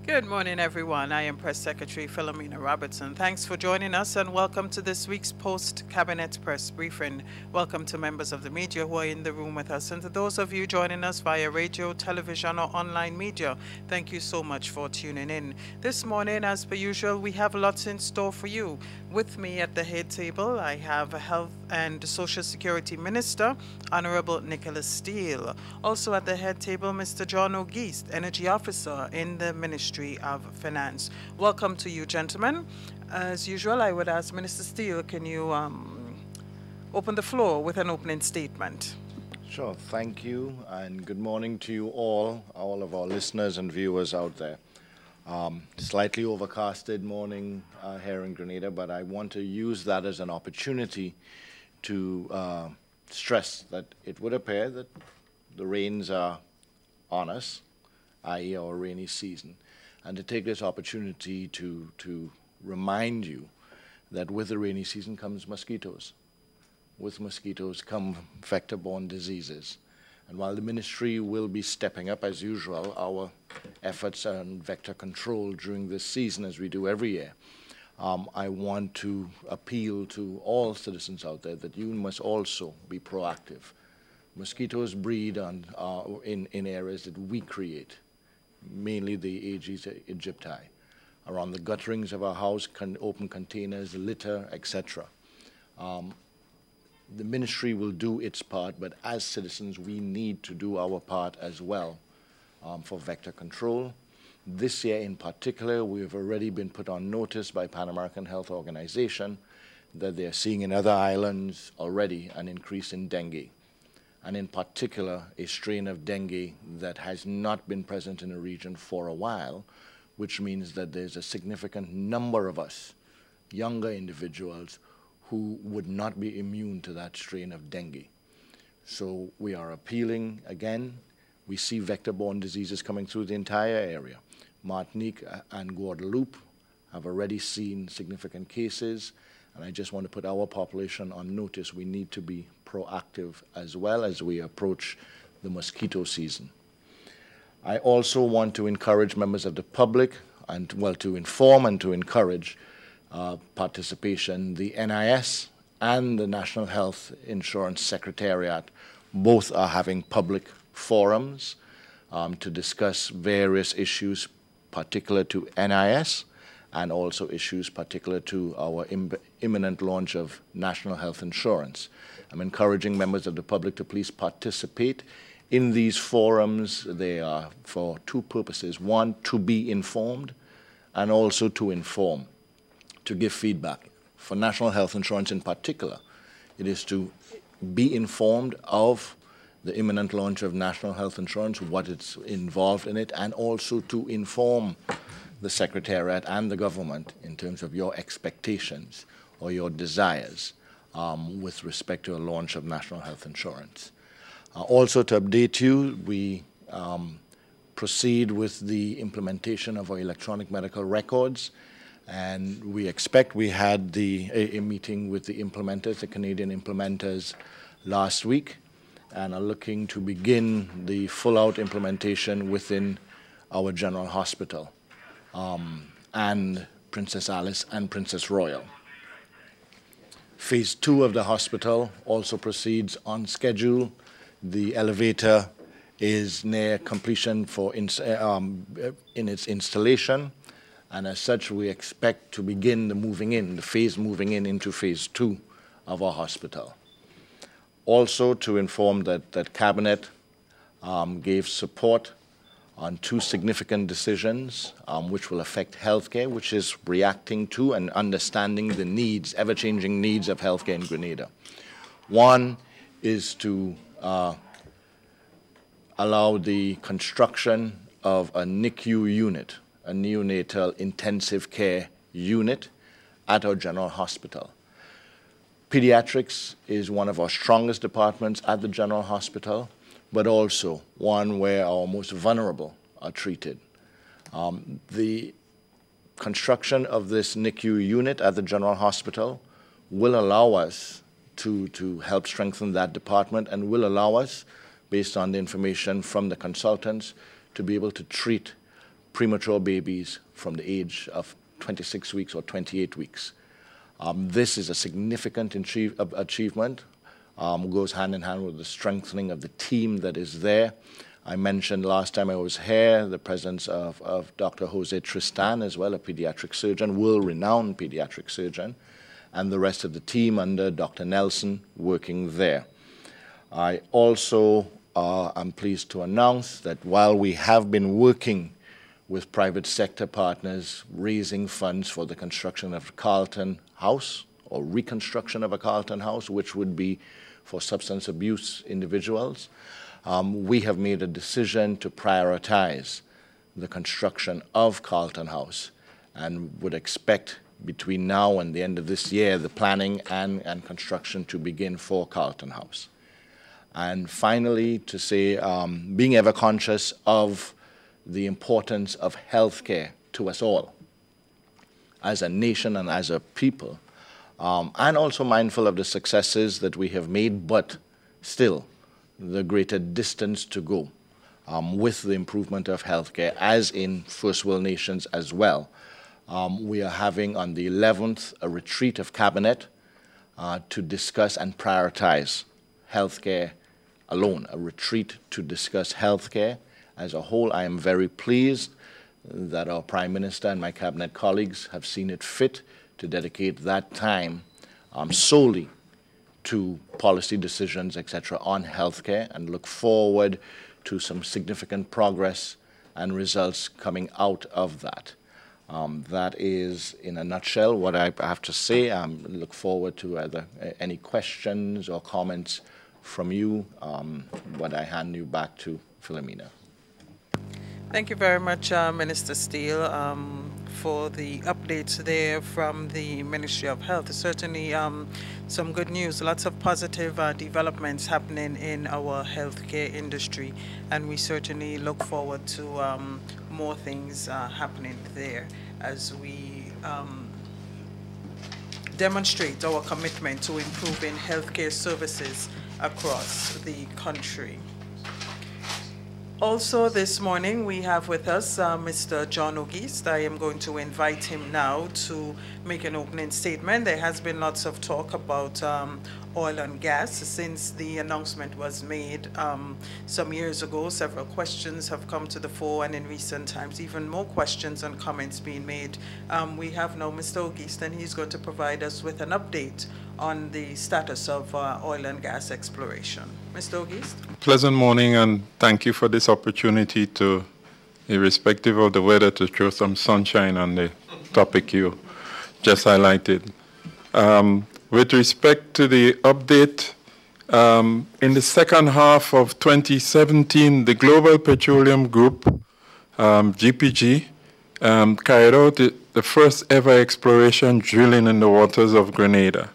Good morning, everyone. I am Press Secretary Philomena Robertson. Thanks for joining us and welcome to this week's post-cabinet press briefing. Welcome to members of the media who are in the room with us, and to those of you joining us via radio, television, or online media, thank you so much for tuning in. This morning, as per usual, we have lots in store for you. With me at the head table, I have Health and Social Security Minister, Honorable Nicholas Steele. Also at the head table, Mr. John O'Geist, Energy Officer in the Ministry of Finance. Welcome to you, gentlemen. As usual, I would ask Minister Steele, can you open the floor with an opening statement? Sure, thank you, and good morning to you all of our listeners and viewers out there. Slightly overcasted morning here in Grenada, but I want to use that as an opportunity to stress that it would appear that the rains are on us, i.e. our rainy season, and to take this opportunity to remind you that with the rainy season comes mosquitoes. With mosquitoes come vector-borne diseases. And while the ministry will be stepping up, as usual, our efforts on vector control during this season, as we do every year, I want to appeal to all citizens out there that you must also be proactive. Mosquitoes breed in areas that we create, mainly the Aedes aegypti, around the gutterings of our house, open containers, litter, etc. The ministry will do its part, but as citizens, we need to do our part as well for vector control. This year in particular, we have already been put on notice by Pan American Health Organization that they're seeing in other islands already an increase in dengue, and in particular, a strain of dengue that has not been present in the region for a while, which means that there's a significant number of us, younger individuals, who would not be immune to that strain of dengue. So we are appealing again. We see vector-borne diseases coming through the entire area. Martinique and Guadeloupe have already seen significant cases, and I just want to put our population on notice. We need to be proactive as well as we approach the mosquito season. I also want to encourage members of the public and, well, to inform and to encourage participation. The NIS and the National Health Insurance Secretariat both are having public forums to discuss various issues particular to NIS and also issues particular to our imminent launch of national health insurance. I'm encouraging members of the public to please participate in these forums. They are for two purposes. One, to be informed, and also to inform, to give feedback. For national health insurance in particular, it is to be informed of the imminent launch of national health insurance, what is involved in it, and also to inform the Secretariat and the government in terms of your expectations or your desires with respect to a launch of national health insurance. Also to update you, we proceed with the implementation of our electronic medical records, and we expect we had a meeting with the implementers, the Canadian implementers, last week, and are looking to begin the full-out implementation within our general hospital and Princess Alice and Princess Royal. Phase 2 of the hospital also proceeds on schedule. The elevator is near completion in its installation, and as such, we expect to begin the phase moving into phase 2 of our hospital. Also to inform that Cabinet gave support on two significant decisions which will affect healthcare, which is reacting to and understanding the needs, ever-changing needs of healthcare in Grenada. One is to allow the construction of a NICU unit, a neonatal intensive care unit at our general hospital. Pediatrics is one of our strongest departments at the general hospital, but also one where our most vulnerable are treated. The construction of this NICU unit at the general hospital will allow us to help strengthen that department and will allow us, based on the information from the consultants, to be able to treat premature babies from the age of 26 weeks or 28 weeks. This is a significant achievement, goes hand in hand with the strengthening of the team that is there. I mentioned last time I was here the presence of Dr. Jose Tristan as well, a pediatric surgeon, world-renowned pediatric surgeon, and the rest of the team under Dr. Nelson working there. I also am pleased to announce that while we have been working with private sector partners, raising funds for the construction of Carlton House, or reconstruction of a Carlton House, which would be for substance abuse individuals, we have made a decision to prioritize the construction of Carlton House and would expect between now and the end of this year the planning and construction to begin for Carlton House. And finally, to say, being ever conscious of the importance of healthcare to us all, as a nation and as a people, and also mindful of the successes that we have made, but still the greater distance to go with the improvement of healthcare, as in first world nations as well. We are having on the 11th a retreat of cabinet to discuss and prioritize healthcare alone, a retreat to discuss healthcare as a whole. I am very pleased that our Prime Minister and my cabinet colleagues have seen it fit to dedicate that time solely to policy decisions, etc., on healthcare, and look forward to some significant progress and results coming out of that. That is, in a nutshell, what I have to say. I look forward to either any questions or comments from you, but I hand you back to Philomena. Thank you very much, Minister Steele, for the updates there from the Ministry of Health. Certainly some good news, lots of positive developments happening in our healthcare industry, and we certainly look forward to more things happening there as we demonstrate our commitment to improving healthcare services across the country. Also this morning we have with us Mr. John Auguste. I am going to invite him now to make an opening statement. There has been lots of talk about oil and gas since the announcement was made some years ago. Several questions have come to the fore, and in recent times even more questions and comments being made. We have now Mr. Auguste, and he's going to provide us with an update on the status of oil and gas exploration. Mr. Auguste? Pleasant morning, and thank you for this opportunity to, irrespective of the weather, to throw some sunshine on the topic you just highlighted. With respect to the update, in the second half of 2017, the Global Petroleum Group, GPG, carried out the first ever exploration drilling in the waters of Grenada,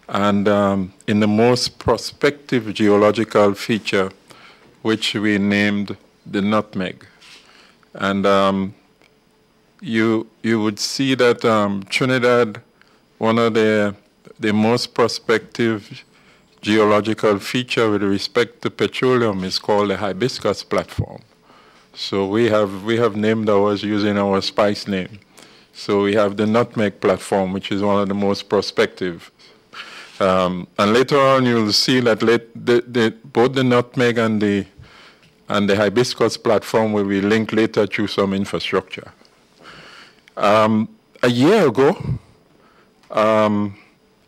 and in the most prospective geological feature, which we named the Nutmeg. And you would see that Trinidad, one of the most prospective geological feature with respect to petroleum is called the Hibiscus platform. So we have named ours using our spice name. So we have the Nutmeg platform, which is one of the most prospective. And later on, you'll see that both the Nutmeg and the Hibiscus platform will be linked later through some infrastructure. A year ago,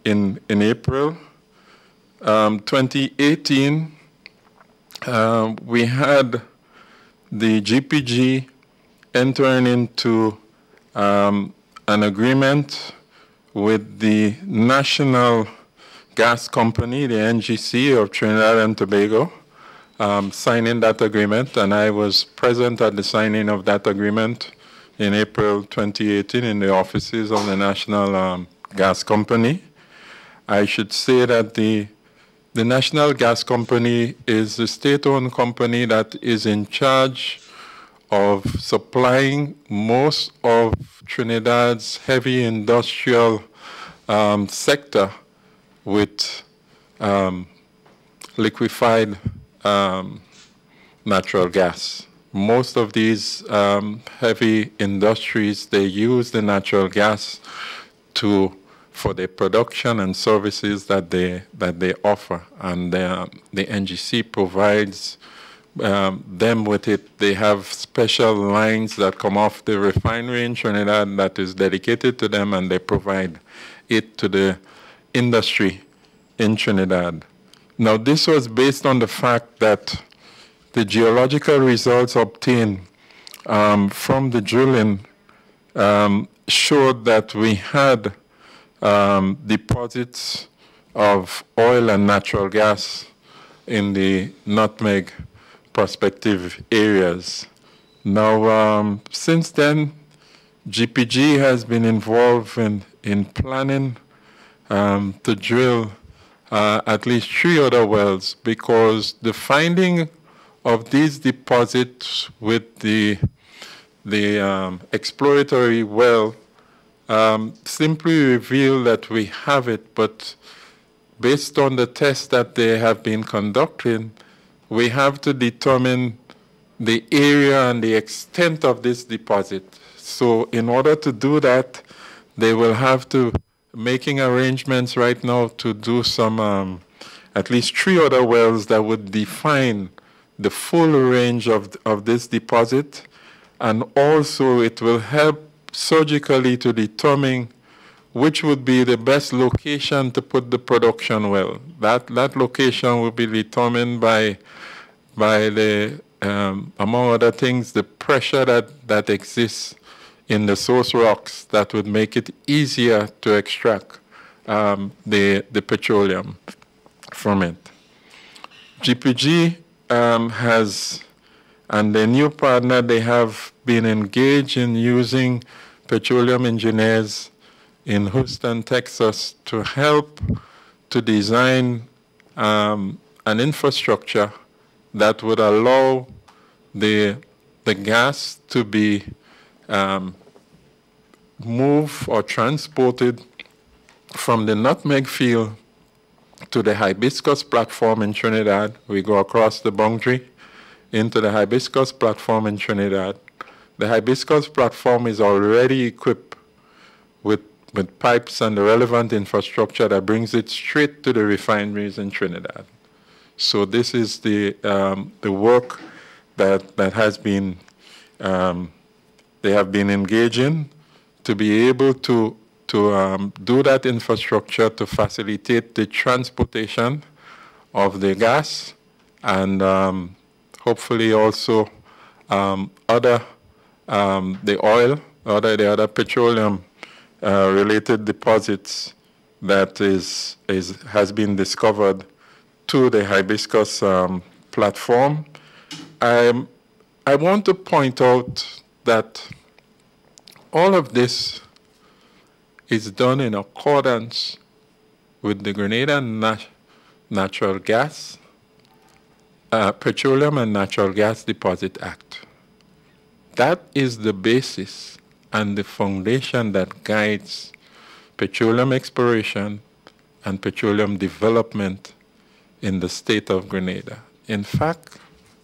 in April 2018, we had the GPG entering into an agreement with the National Gas Company, the NGC of Trinidad and Tobago, signing that agreement, and I was present at the signing of that agreement in April 2018 in the offices of the National Gas Company. I should say that the National Gas Company is a state-owned company that is in charge of supplying most of Trinidad's heavy industrial sector with liquefied natural gas. most of these heavy industries, they use the natural gas for their production and services that they offer, and the NGC provides them with it. They have special lines that come off the refinery in Trinidad that is dedicated to them, and they provide it to the industry in Trinidad. Now, this was based on the fact that the geological results obtained from the drilling showed that we had deposits of oil and natural gas in the Nutmeg prospective areas. Now, since then, GPG has been involved in planning to drill at least 3 other wells, because the finding of these deposits with the exploratory well simply reveal that we have it, but based on the tests that they have been conducting, we have to determine the area and the extent of this deposit. So in order to do that, they will have to making arrangements right now to do some, at least 3 other wells that would define the full range of this deposit. And also it will help surgically to determine which would be the best location to put the production well. That location will be determined by the, among other things, the pressure that exists in the source rocks that would make it easier to extract the petroleum from it. GPG has, and their new partner, they have been engaged in using petroleum engineers in Houston, Texas, to help to design an infrastructure that would allow the gas to be moved or transported from the Nutmeg field to the hibiscus platform in Trinidad. We go across the boundary into the hibiscus platform in Trinidad. The hibiscus platform is already equipped with pipes and the relevant infrastructure that brings it straight to the refineries in Trinidad. So this is the work that has been, they have been engaging to be able to do that infrastructure to facilitate the transportation of the gas and hopefully also the oil, the other petroleum related deposits that has been discovered to the hibiscus platform. I want to point out that all of this is done in accordance with the Grenada Natural Gas, Petroleum and Natural Gas Deposit Act. That is the basis and the foundation that guides petroleum exploration and petroleum development in the state of Grenada. In fact,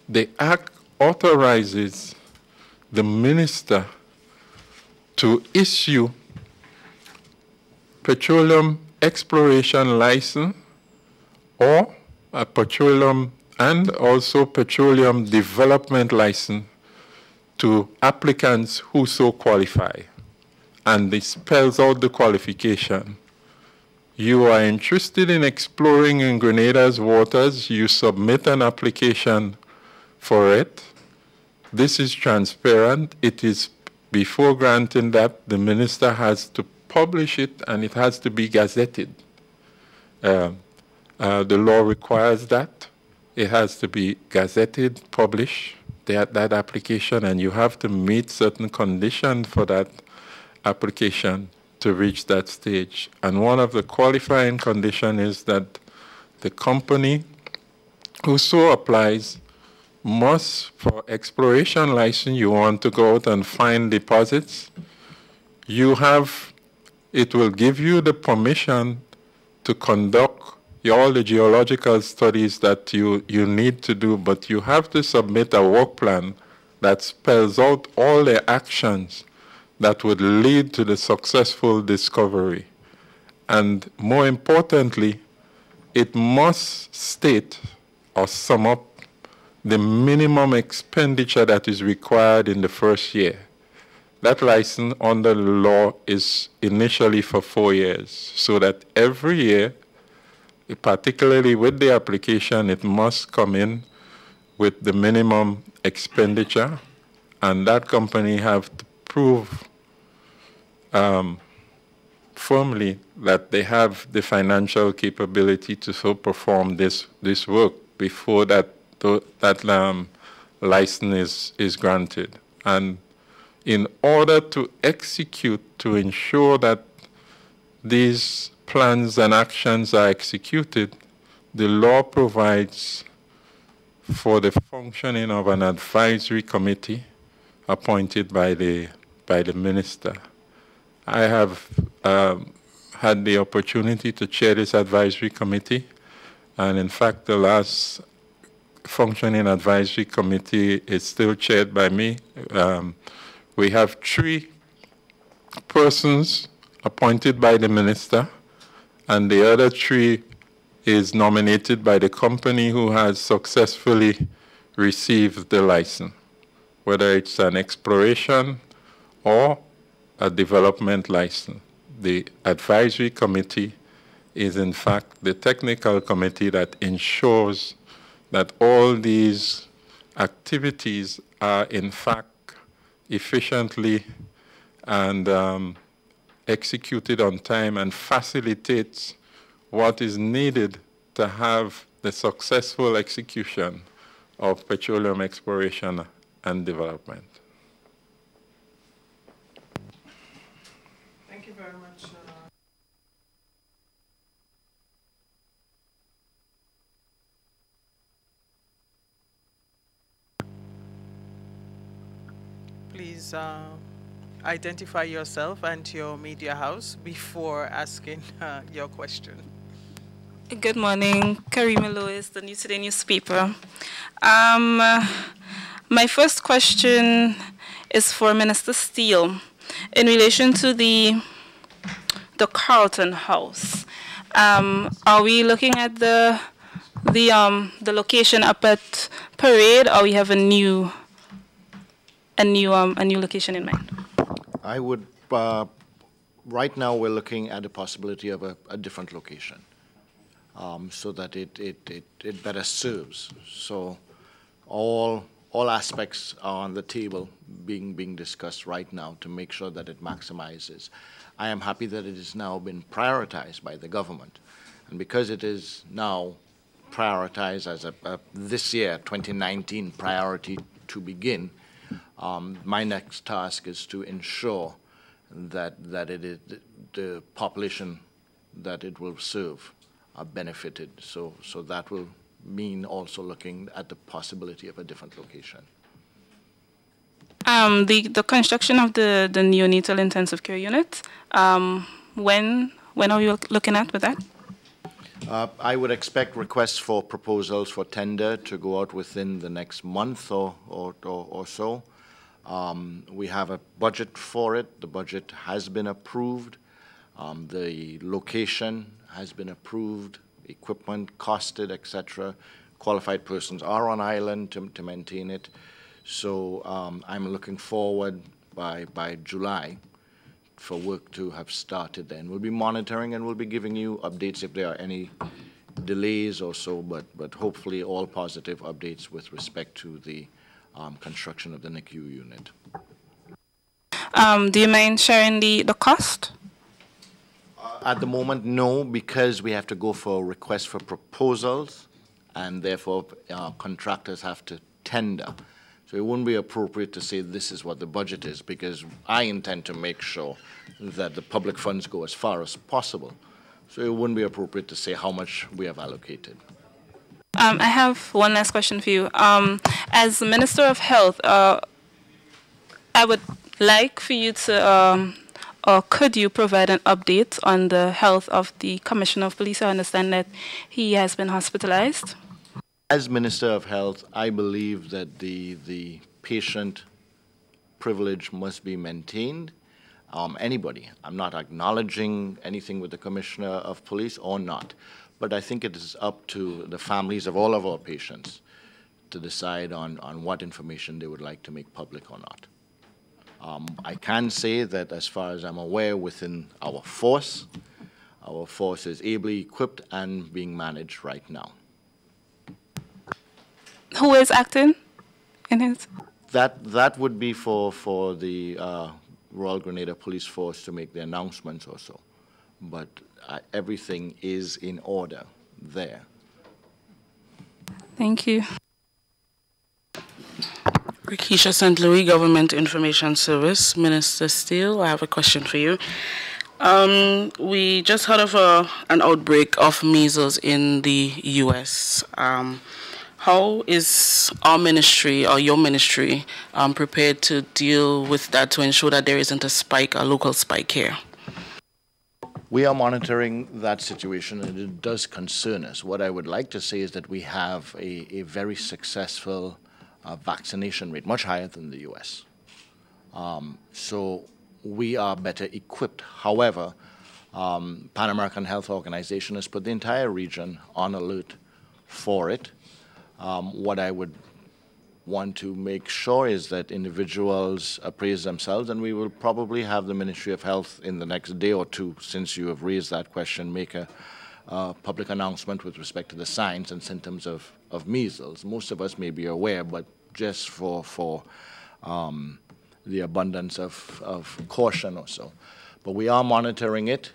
the act authorizes the minister to issue petroleum exploration license or a petroleum and also petroleum development license to applicants who so qualify. And this spells out the qualification. You are interested in exploring in Grenada's waters, you submit an application for it. This is transparent. It is before granting that, the minister has to publish it and it has to be gazetted. The law requires that. It has to be gazetted, published, that application, and you have to meet certain conditions for that application to reach that stage. And one of the qualifying conditions is that the company who so applies must, for exploration license, you want to go out and find deposits, it will give you the permission to conduct all the geological studies that you need to do, but you have to submit a work plan that spells out all the actions that would lead to the successful discovery. And more importantly, it must state or sum up the minimum expenditure that is required in the first year. That license under the law is initially for 4 years, so that every year, particularly with the application, it must come in with the minimum expenditure, and that company have to prove firmly that they have the financial capability to so perform this work before that license is granted. And in order to execute, to ensure that these plans and actions are executed, the law provides for the functioning of an advisory committee appointed by the minister. I have had the opportunity to chair this advisory committee, and in fact the last functioning advisory committee is still chaired by me. We have 3 persons appointed by the minister, and the other 3 is nominated by the company who has successfully received the license, whether it's an exploration or a development license. The advisory committee is in fact the technical committee that ensures that all these activities are in fact efficiently and executed on time, and facilitates what is needed to have the successful execution of petroleum exploration and development. Thank you very much. Please identify yourself and your media house before asking your question. Good morning, Karima Lois, the New Today newspaper. My first question is for Minister Steele in relation to the Carlton House. Are we looking at the location up at Parade, or we have a new location in mind? I would, right now we're looking at the possibility of a different location, so that it better serves. So all aspects are on the table being discussed right now to make sure that it maximizes. I am happy that it has now been prioritized by the government. And because it is now prioritized as a this year, 2019 priority to begin, my next task is to ensure that it is the population that it will serve are benefited. So that will mean also looking at the possibility of a different location. The construction of the neonatal intensive care unit, when are we looking at with that? I would expect requests for proposals for tender to go out within the next month or so. We have a budget for it. The budget has been approved. The location has been approved, equipment costed, etc. Qualified persons are on island to maintain it. So I'm looking forward by July for work to have started then. We'll be monitoring and we'll be giving you updates if there are any delays or so, but hopefully all positive updates with respect to the construction of the NICU unit. Do you mind sharing the cost? At the moment, no, because we have to go for a request for proposals, and therefore contractors have to tender. So it wouldn't be appropriate to say this is what the budget is, because I intend to make sure that the public funds go as far as possible. So it wouldn't be appropriate to say how much we have allocated. I have one last question for you. As Minister of Health, I would like for you to, or could you provide an update on the health of the Commissioner of Police? I understand that he has been hospitalized. As Minister of Health, I believe that the patient privilege must be maintained. Anybody, I'm not acknowledging anything with the Commissioner of Police or not, but I think it is up to the families of all of our patients to decide on what information they would like to make public or not. I can say that as far as I'm aware, within our force is ably equipped and being managed right now. Who is acting in his? That would be for the Royal Grenada Police Force to make the announcements or so. But everything is in order there. Thank you. Rikisha St. Louis, Government Information Service. Minister Steele, I have a question for you. We just heard of an outbreak of measles in the U.S. How is our ministry or your ministry prepared to deal with that to ensure that there isn't a local spike here? We are monitoring that situation, and it does concern us. What I would like to say is that we have a very successful vaccination rate, much higher than the U.S. So we are better equipped. However, Pan American Health Organization has put the entire region on alert for it. What I would want to make sure is that individuals appraise themselves, and we will probably have the Ministry of Health in the next day or two, since you have raised that question, make a public announcement with respect to the signs and symptoms of measles. Most of us may be aware, but just for the abundance of caution or so. But we are monitoring it.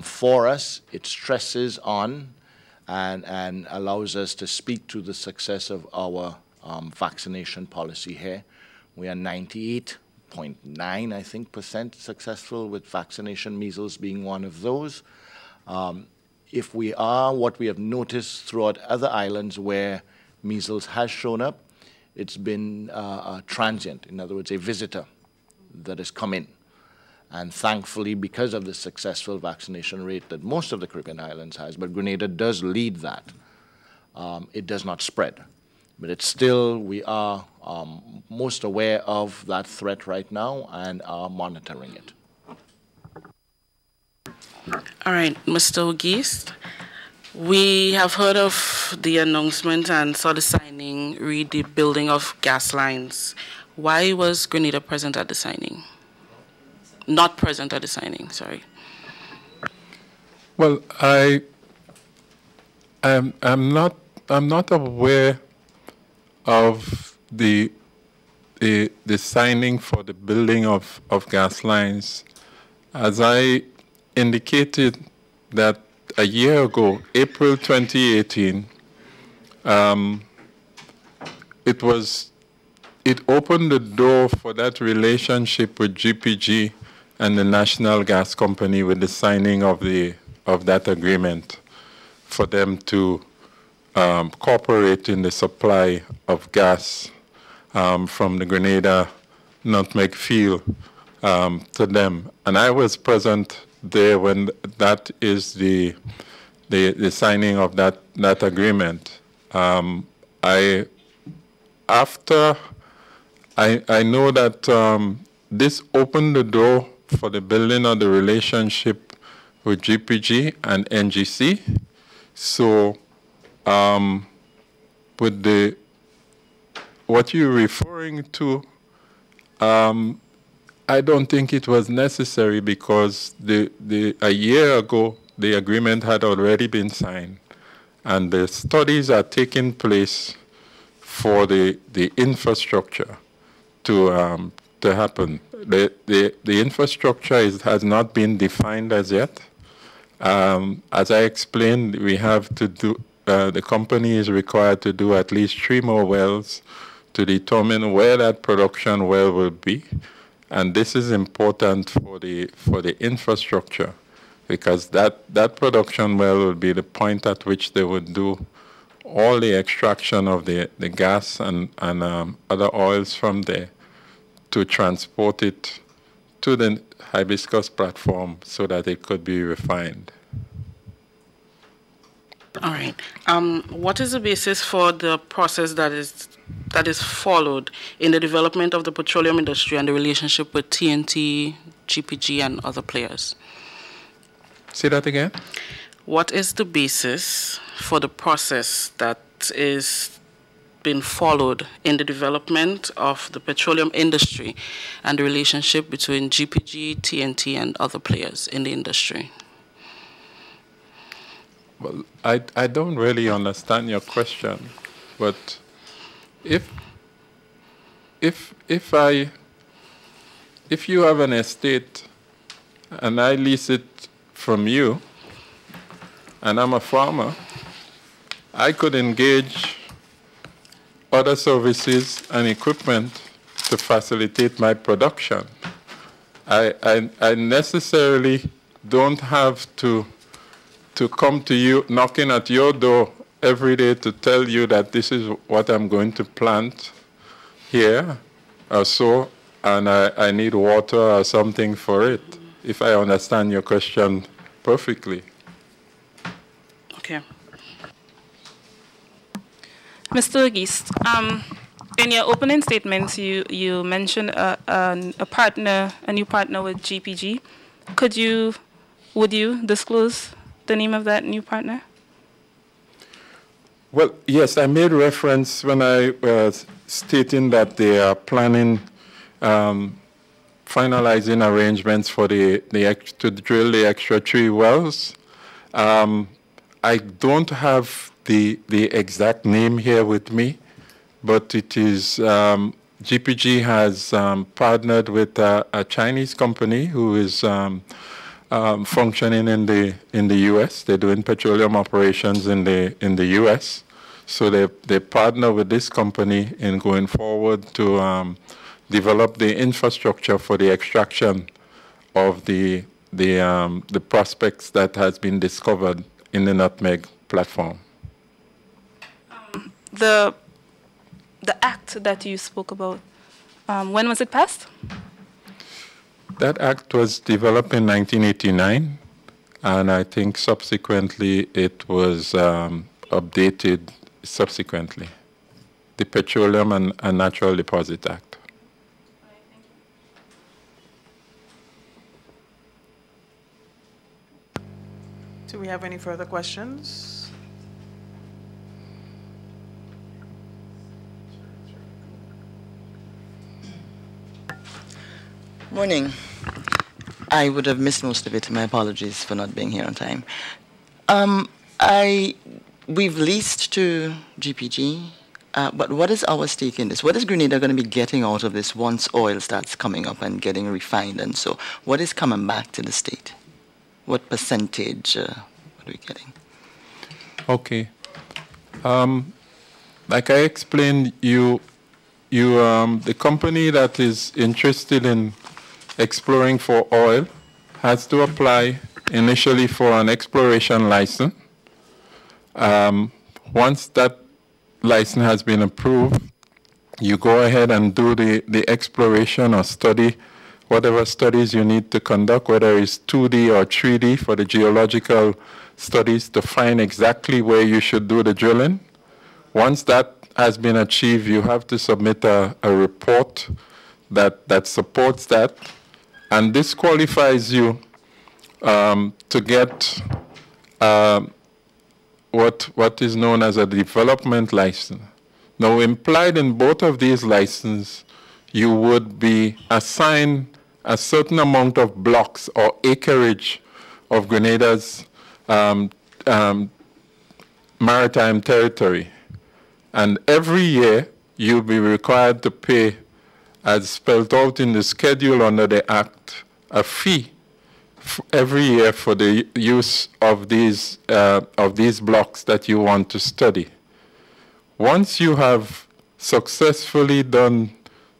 For us, it stresses on and allows us to speak to the success of our vaccination policy here. We are 98.9, I think, % successful with vaccination, measles being one of those. If we are, what we have noticed throughout other islands where measles has shown up, it's been transient, in other words, a visitor that has come in. And thankfully, because of the successful vaccination rate that most of the Caribbean islands has, but Grenada does lead that, it does not spread. But it's still, we are most aware of that threat right now and are monitoring it. All right, Mr. Geest, we have heard of the announcement and saw the signing, read the building of gas lines. Why was Grenada present at the signing? Not present at the signing, sorry. Well, I'm not aware of the signing for the building of gas lines. As I indicated that a year ago, April 2018, it opened the door for that relationship with GPG and the National Gas Company with the signing of that agreement for them to cooperate in the supply of gas from the Grenada Nutmeg Field to them. And I was present there when that is the signing of that agreement. I know that this opened the door for the building of the relationship with GPG and NGC. So with what you're referring to, I don't think it was necessary because a year ago, the agreement had already been signed, and the studies are taking place for the infrastructure to happen. The infrastructure has not been defined as yet. As I explained, we have to do, the company is required to do at least 3 more wells to determine where that production well will be. And this is important for the infrastructure, because that production well will be the point at which they would do all the extraction of the gas and other oils from there to transport it to the hibiscus platform so that it could be refined. All right. What is the basis for the process that is that is followed in the development of the petroleum industry and the relationship with TNT, GPG, and other players? Say that again? What is the basis for the process that is being followed in the development of the petroleum industry and the relationship between GPG, TNT, and other players in the industry? Well, I don't really understand your question, but if you have an estate and I lease it from you, and I'm a farmer, I could engage other services and equipment to facilitate my production. I necessarily don't have to come to you, knocking at your door every day to tell you that this is what I'm going to plant here or so, and I need water or something for it, if I understand your question perfectly. Okay. Mr. Leguist, in your opening statements, you mentioned a new partner with GPG. Would you disclose the name of that new partner? Well, yes, I made reference when I was stating that they are planning finalizing arrangements for to drill the extra 3 wells. I don't have the exact name here with me, but it is GPG has partnered with a Chinese company who is functioning in the U.S. They're doing petroleum operations in the U.S. So they partner with this company in going forward to develop the infrastructure for the extraction of the prospects that has been discovered in the Nutmeg platform. The act that you spoke about, when was it passed? That act was developed in 1989, and I think subsequently it was updated subsequently. The Petroleum and Natural Deposit Act. Do we have any further questions? Morning. I would have missed most of it. My apologies for not being here on time. We've leased to GPG, but what is our stake in this? What is Grenada going to be getting out of this once oil starts coming up and getting refined? And so what is coming back to the state? What percentage are we getting? Okay. Like I explained, the company that is interested in exploring for oil has to apply initially for an exploration license. Once that license has been approved, you go ahead and do the exploration or study, whatever studies you need to conduct, whether it's 2D or 3D for the geological studies to find exactly where you should do the drilling. Once that has been achieved, you have to submit a report that supports that. And this qualifies you to get what is known as a development license. Now, implied in both of these licenses, you would be assigned a certain amount of blocks or acreage of Grenada's maritime territory. And every year, you'll be required to pay, as spelled out in the schedule under the Act, a fee every year for the use of these blocks that you want to study. Once you have successfully done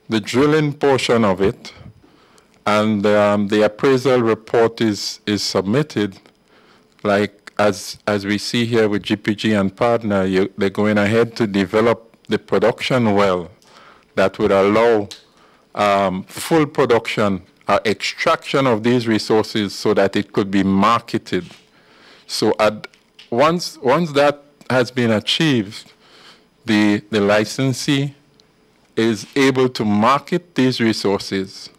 the drilling portion of it, and the appraisal report is submitted, like as we see here with GPG and partner, they're going ahead to develop the production well that would allow full production, extraction of these resources so that it could be marketed. So once that has been achieved, the licensee is able to market these resources,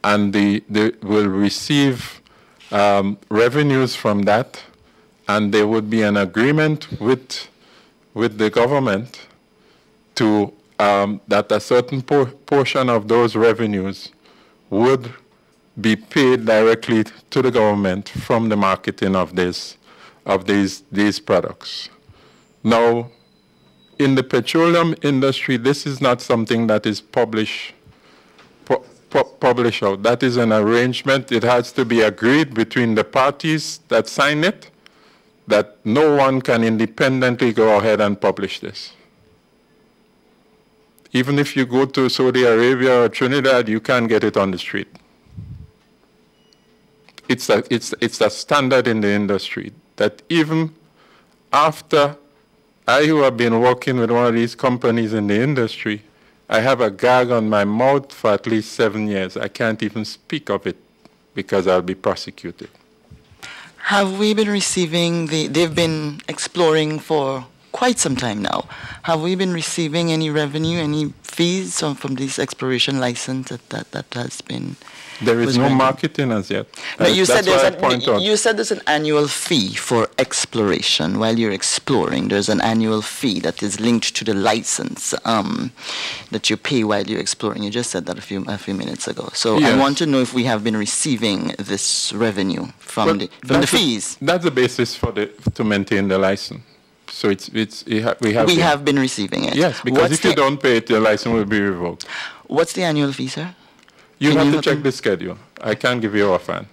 and they will receive revenues from that, and there would be an agreement with the government to that a certain portion of those revenues would be paid directly to the government from the marketing of these products. Now, in the petroleum industry, this is not something that is published out. That is an arrangement. It has to be agreed between the parties that sign it, that no one can independently go ahead and publish this. Even if you go to Saudi Arabia or Trinidad, you can't get it on the street. It's a standard in the industry that even after who have been working with one of these companies in the industry, I have a gag on my mouth for at least 7 years. I can't even speak of it because I'll be prosecuted. Have we been receiving they've been exploring for quite some time now. Have we been receiving any revenue, any fees from this exploration license that has been? There is no marketing as yet. No, you said there's an annual fee for exploration. While you're exploring, there's an annual fee that is linked to the license that you pay while you're exploring. You just said that a few minutes ago. So yes. I want to know if we have been receiving this revenue from the fees. That's the basis for to maintain the license. So we have been receiving it. Yes, because if you don't pay it, your license will be revoked. What's the annual fee, sir? You have to check the schedule. I can't give you offhand.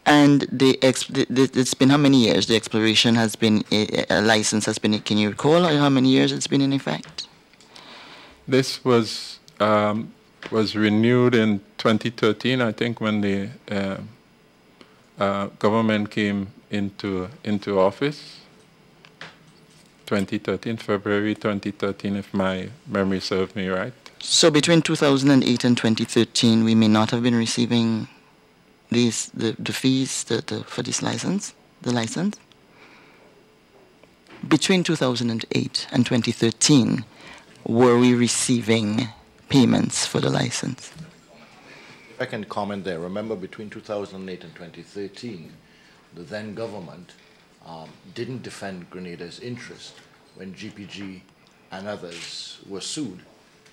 And it's been how many years the exploration has been, a license has been, can you recall how many years it's been in effect? This was renewed in 2013, I think, when the government came into office. 2013, February 2013, if my memory serves me right. So between 2008 and 2013, we may not have been receiving the fees for this license, the license? Between 2008 and 2013, were we receiving payments for the license? If I can comment there, remember between 2008 and 2013, the then government didn't defend Grenada's interest when GPG and others were sued,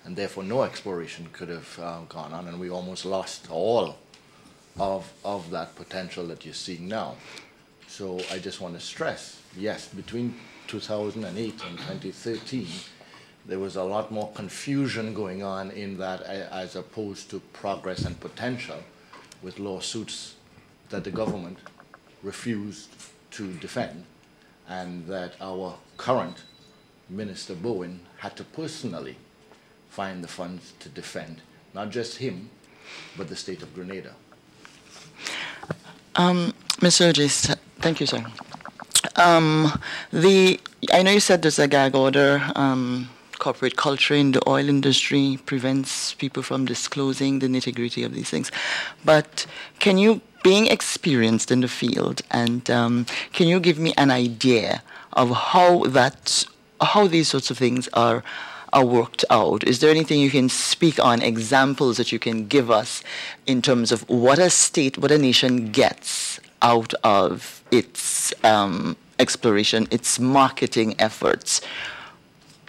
and therefore no exploration could have gone on, and we almost lost all of that potential that you're seeing now. So I just want to stress, yes, between 2008 and 2013, there was a lot more confusion going on in that as opposed to progress and potential with lawsuits that the government refused to defend, and that our current Minister Bowen had to personally find the funds to defend, not just him, but the state of Grenada. Mr. Ojis, thank you, sir. I know you said there's a gag order. Corporate culture in the oil industry prevents people from disclosing the nitty-gritty of these things. But can you, being experienced in the field, and can you give me an idea of how these sorts of things are worked out? Is there anything you can speak on, examples that you can give us in terms of what a nation gets out of its exploration, its marketing efforts?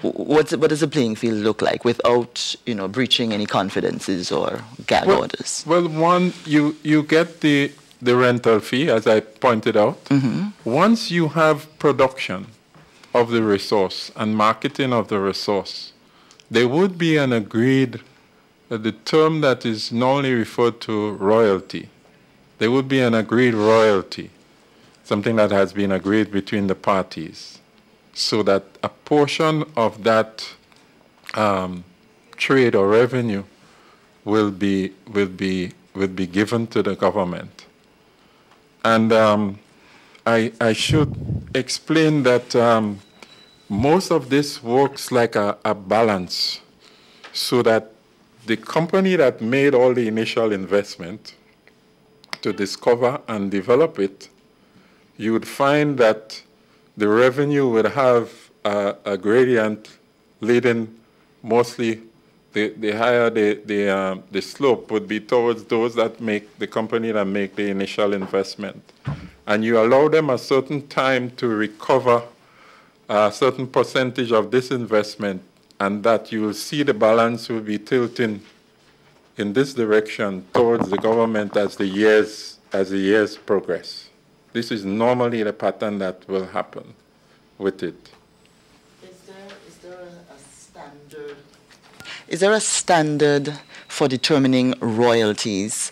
What does the playing field look like without, breaching any confidences or gag orders? Well, one, you get the rental fee, as I pointed out. Mm-hmm. Once you have production of the resource and marketing of the resource, there would be an agreed, the term that is normally referred to royalty. There would be an agreed royalty, something that has been agreed between the parties, so that a portion of that trade or revenue will be given to the government. And I should explain that most of this works like a balance, so that the company that made all the initial investment to discover and develop it, you would find that the revenue would have a gradient leading mostly the higher the slope would be towards those that make the company that make the initial investment. And you allow them a certain time to recover a certain percentage of this investment, and that you will see the balance will be tilting in this direction towards the government as the years progress. This is normally the pattern that will happen with it. Is there a standard for determining royalties,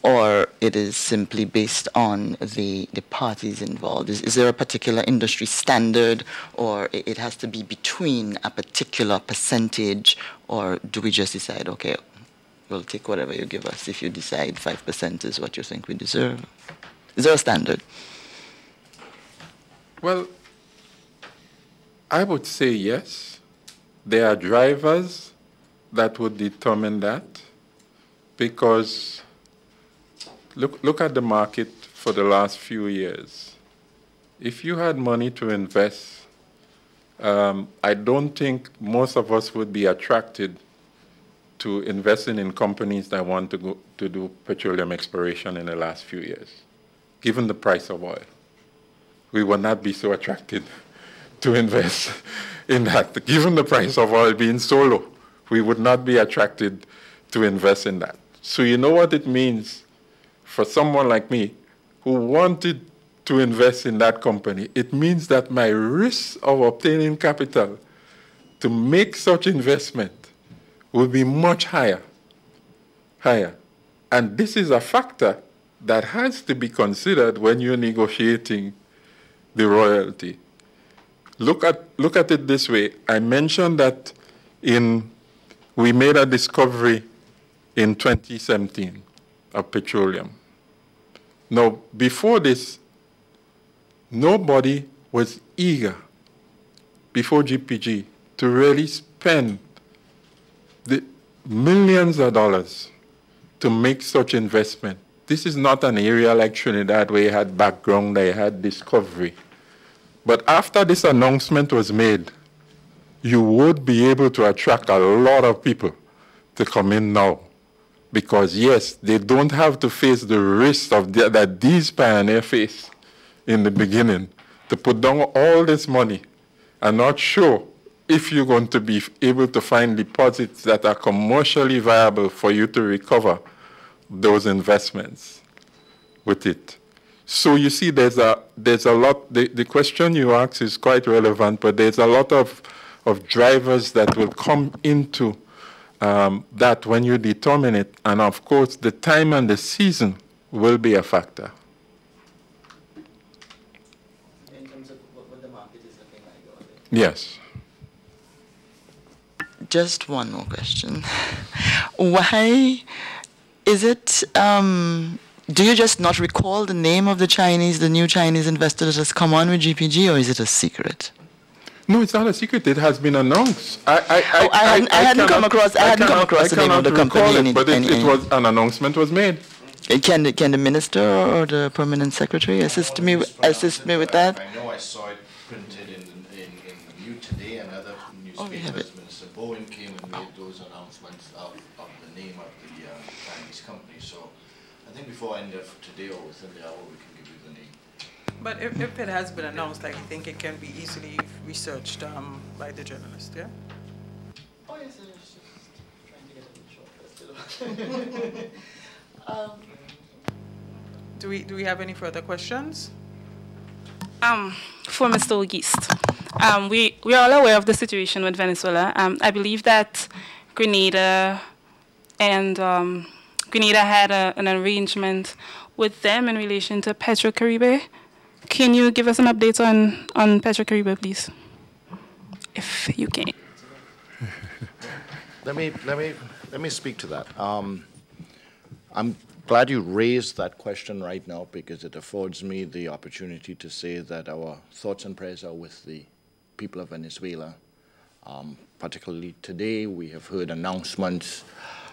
or it is simply based on the parties involved? Is there a particular industry standard, or it has to be between a particular percentage, or do we just decide, okay, we'll take whatever you give us if you decide 5% is what you think we deserve? Is there a standard? Well, I would say yes. There are drivers that would determine that, because look at the market for the last few years. If you had money to invest, I don't think most of us would be attracted to investing in companies that want to do petroleum exploration in the last few years, given the price of oil. We would not be so attracted to invest in that. Given the price of oil being so low, we would not be attracted to invest in that. So you know what it means for someone like me who wanted to invest in that company? It means that my risk of obtaining capital to make such investment will be much higher. And this is a factor that has to be considered when you're negotiating the royalty. Look at it this way. I mentioned that we made a discovery in 2017 of petroleum. Now, before this, nobody was eager, before GPG, to really spend the millions of dollars to make such investment. This is not an area like Trinidad where you had background, they had discovery. But after this announcement was made, you would be able to attract a lot of people to come in now. Because yes, they don't have to face the risk that these pioneers face in the beginning, to put down all this money and not sure if you're going to be able to find deposits that are commercially viable for you to recover those investments with it. So you see, there's a lot, the question you ask is quite relevant, but there's a lot of drivers that will come into that when you determine it, and of course the time and the season will be a factor. In terms of what the market is looking like? Yes. Just one more question. Why is it, do you just not recall the name of the new Chinese investor that has come on with GPG, or is it a secret? No, it's not a secret. It has been announced. I hadn't come across the name of the company. But it was an announcement was made. Can the minister or the permanent secretary assist me with that? I know I saw it printed in the New Today and other newspapers. Minister Bowen came and made those announcements of the name of the Chinese company. So I think before end of today or within the hour we can give you the name. But if it has been announced, I think it can be easily researched by the journalist, yeah? Oh, yes, I was just trying to get a bit short. Do we have any further questions? For Mr. August, we are all aware of the situation with Venezuela. I believe that Grenada had an arrangement with them in relation to Petrocaribe. Can you give us an update on Petrocaribe, please, if you can? Let me speak to that. I'm glad you raised that question right now, because it affords me the opportunity to say that our thoughts and prayers are with the people of Venezuela. Particularly today, we have heard announcements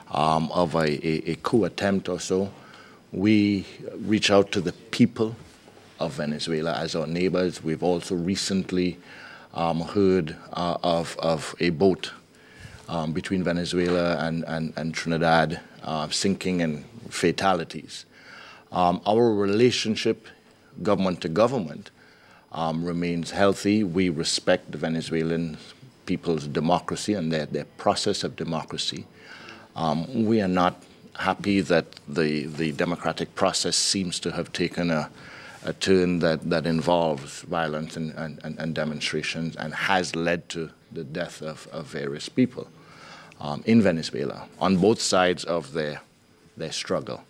of a coup attempt or so. We reach out to the people of Venezuela as our neighbors. We've also recently heard of a boat between Venezuela and Trinidad, sinking and fatalities. Our relationship, government to government, remains healthy. We respect the Venezuelan people's democracy and their process of democracy. We are not happy that the democratic process seems to have taken a turn that involves violence and demonstrations and has led to the death of various people in Venezuela on both sides of their struggle.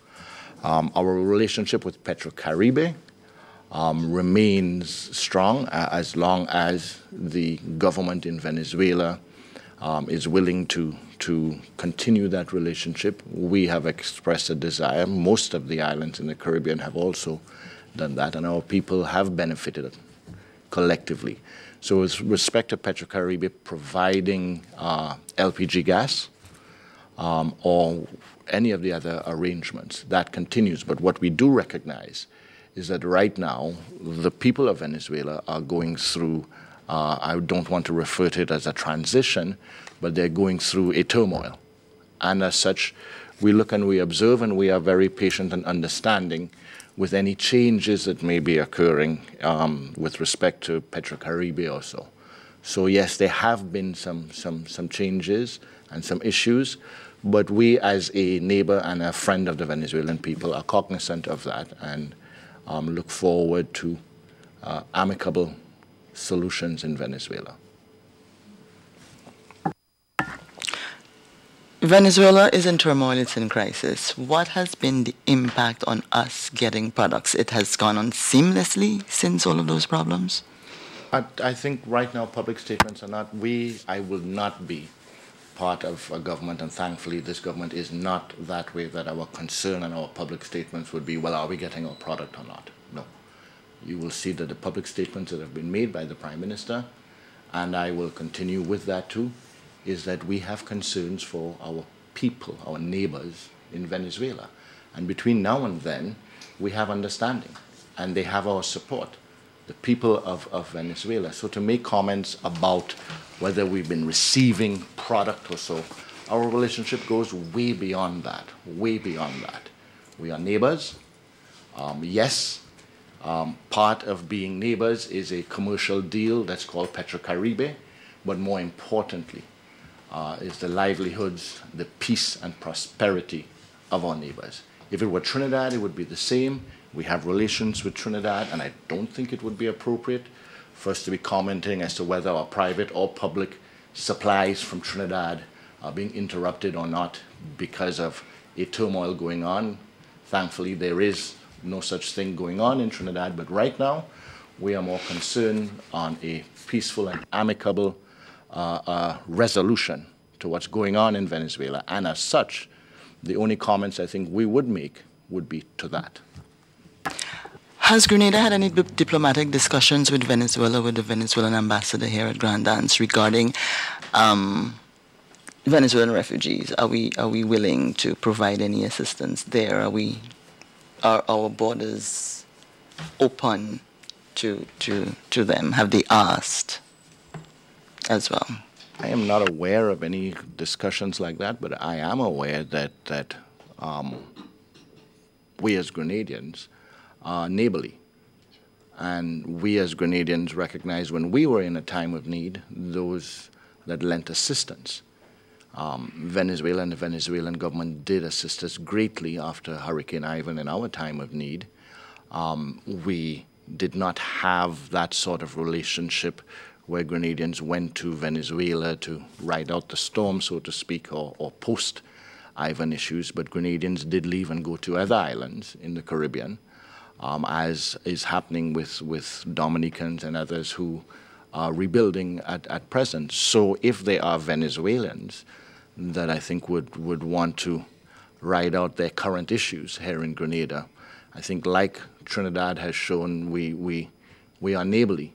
Our relationship with PetroCaribe remains strong as long as the government in Venezuela is willing to continue that relationship. We have expressed a desire. Most of the islands in the Caribbean have also done that, and our people have benefited collectively. So with respect to PetroCaribe providing LPG gas or any of the other arrangements, that continues. But what we do recognize is that right now, the people of Venezuela are going through, I don't want to refer to it as a transition, but they're going through a turmoil. And as such, we look and we observe, and we are very patient and understanding with any changes that may be occurring with respect to PetroCaribe or so. So yes, there have been some changes and some issues, but we as a neighbor and a friend of the Venezuelan people are cognizant of that and look forward to amicable solutions in Venezuela. Venezuela is in turmoil, it's in crisis. What has been the impact on us getting products? It has gone on seamlessly since all of those problems? I think right now public statements are not, I will not be part of a government, and thankfully this government is not that way, that our concern and our public statements would be, well, are we getting our product or not? No. You will see that the public statements that have been made by the Prime Minister, and I will continue with that too, is that we have concerns for our people, our neighbors in Venezuela. And between now and then, we have understanding, and they have our support, the people of Venezuela. So to make comments about whether we've been receiving product or so, our relationship goes way beyond that, way beyond that. We are neighbors. Yes, part of being neighbors is a commercial deal that's called PetroCaribe, but more importantly, is the livelihoods, the peace and prosperity of our neighbors. If it were Trinidad, it would be the same. We have relations with Trinidad, and I don't think it would be appropriate for us to be commenting as to whether our private or public supplies from Trinidad are being interrupted or not because of a turmoil going on. Thankfully, there is no such thing going on in Trinidad, but right now, we are more concerned on a peaceful and amicable resolution to what's going on in Venezuela, and as such, the only comments I think we would make would be to that. Has Grenada had any diplomatic discussions with Venezuela, with the Venezuelan ambassador here at Grand Dance regarding Venezuelan refugees? Are we willing to provide any assistance there? Are our borders open to them? Have they asked as well? I am not aware of any discussions like that, but I am aware that we as Grenadians are neighborly. And we as Grenadians recognize when we were in a time of need, those that lent assistance. Venezuela and the Venezuelan government did assist us greatly after Hurricane Ivan in our time of need. We did not have that sort of relationship where Grenadians went to Venezuela to ride out the storm, so to speak, or post-Ivan issues, but Grenadians did leave and go to other islands in the Caribbean, as is happening with Dominicans and others who are rebuilding at present. So if they are Venezuelans that I think would want to ride out their current issues here in Grenada, I think like Trinidad has shown, we are neighborly.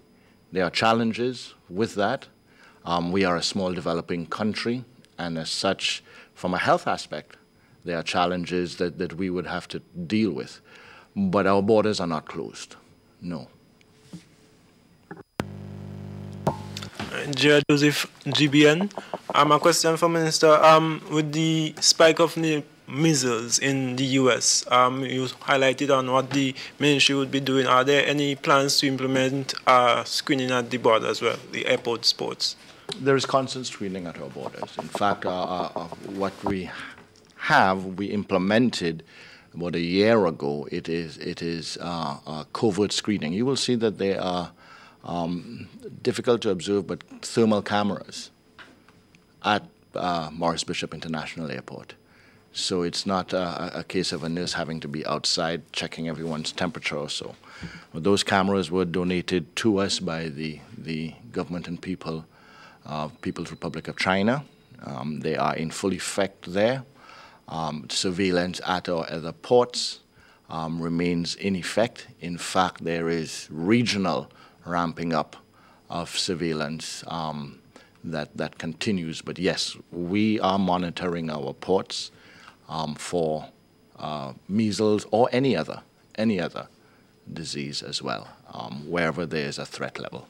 There are challenges with that. We are a small developing country, and as such, from a health aspect, there are challenges that we would have to deal with. But our borders are not closed, no. Gerard Joseph, GBN. A question for Minister. With the spike of measles in the U.S., you highlighted on what the ministry would be doing. Are there any plans to implement screening at the border as well, the airport ports? There is constant screening at our borders. In fact, what we implemented about a year ago. It is covert screening. You will see that they are difficult to observe, but thermal cameras at Morris Bishop International Airport. So it's not a case of a nurse having to be outside checking everyone's temperature or so. But those cameras were donated to us by the government and People's Republic of China. They are in full effect there. Surveillance at our other ports remains in effect. In fact, there is regional ramping up of surveillance that continues. But yes, we are monitoring our ports for measles or any other disease as well, wherever there is a threat level.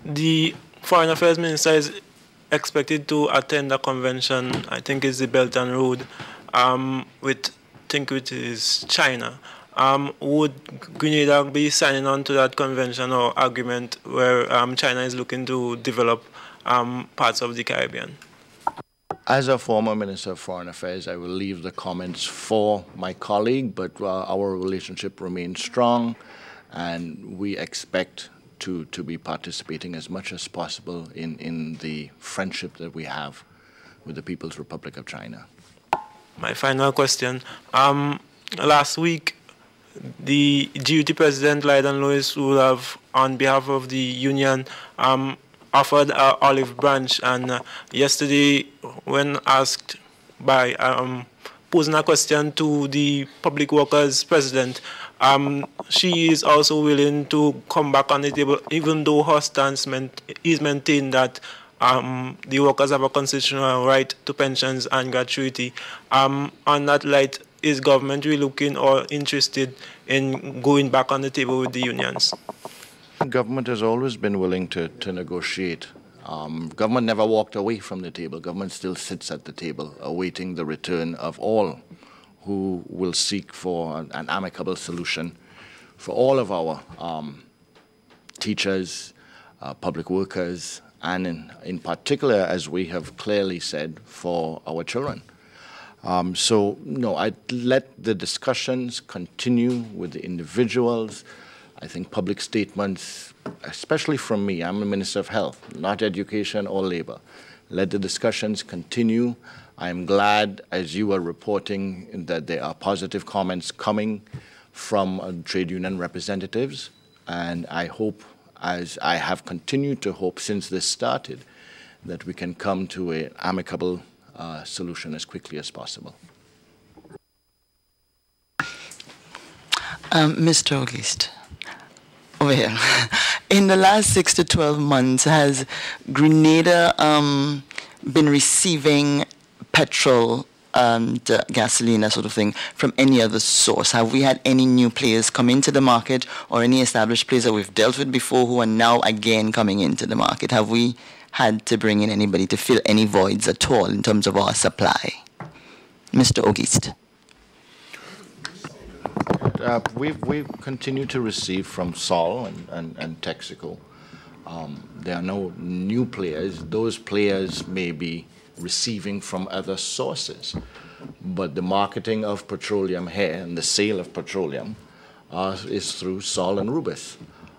The Foreign Affairs Minister is expected to attend a convention, I think it's the Belt and Road, with China. Would Grenada be signing on to that convention or agreement where China is looking to develop parts of the Caribbean? As a former Minister of Foreign Affairs, I will leave the comments for my colleague, but our relationship remains strong, and we expect to be participating as much as possible in the friendship that we have with the People's Republic of China. My final question. Last week, the GUT President, Lyndon Lewis, would have, on behalf of the union, offered an olive branch, and yesterday, when asked by posing a question to the Public Workers President, she is also willing to come back on the table, even though her stance is maintained that the workers have a constitutional right to pensions and gratuity. On that light, is government really looking or interested in going back on the table with the unions? Government has always been willing to negotiate. Government never walked away from the table. Government still sits at the table, awaiting the return of all who will seek for an amicable solution for all of our teachers, public workers, and in particular, as we have clearly said, for our children. So, no, I'd let the discussions continue with the individuals. I think public statements, especially from me, I'm a Minister of Health, not Education or Labor. Let the discussions continue. I'm glad, as you are reporting, that there are positive comments coming from trade union representatives, and I hope, as I have continued to hope since this started, that we can come to an amicable solution as quickly as possible. Mr. Auguste, over here. In the last 6 to 12 months, has Grenada been receiving petrol and gasoline, that sort of thing, from any other source? Have we had any new players come into the market, or any established players that we've dealt with before who are now again coming into the market? Have we had to bring in anybody to fill any voids at all in terms of our supply? Mr. Auguste. We've continued to receive from Sol and Texaco. There are no new players. Those players may be receiving from other sources, but the marketing of petroleum here and the sale of petroleum is through Sol and Rubis.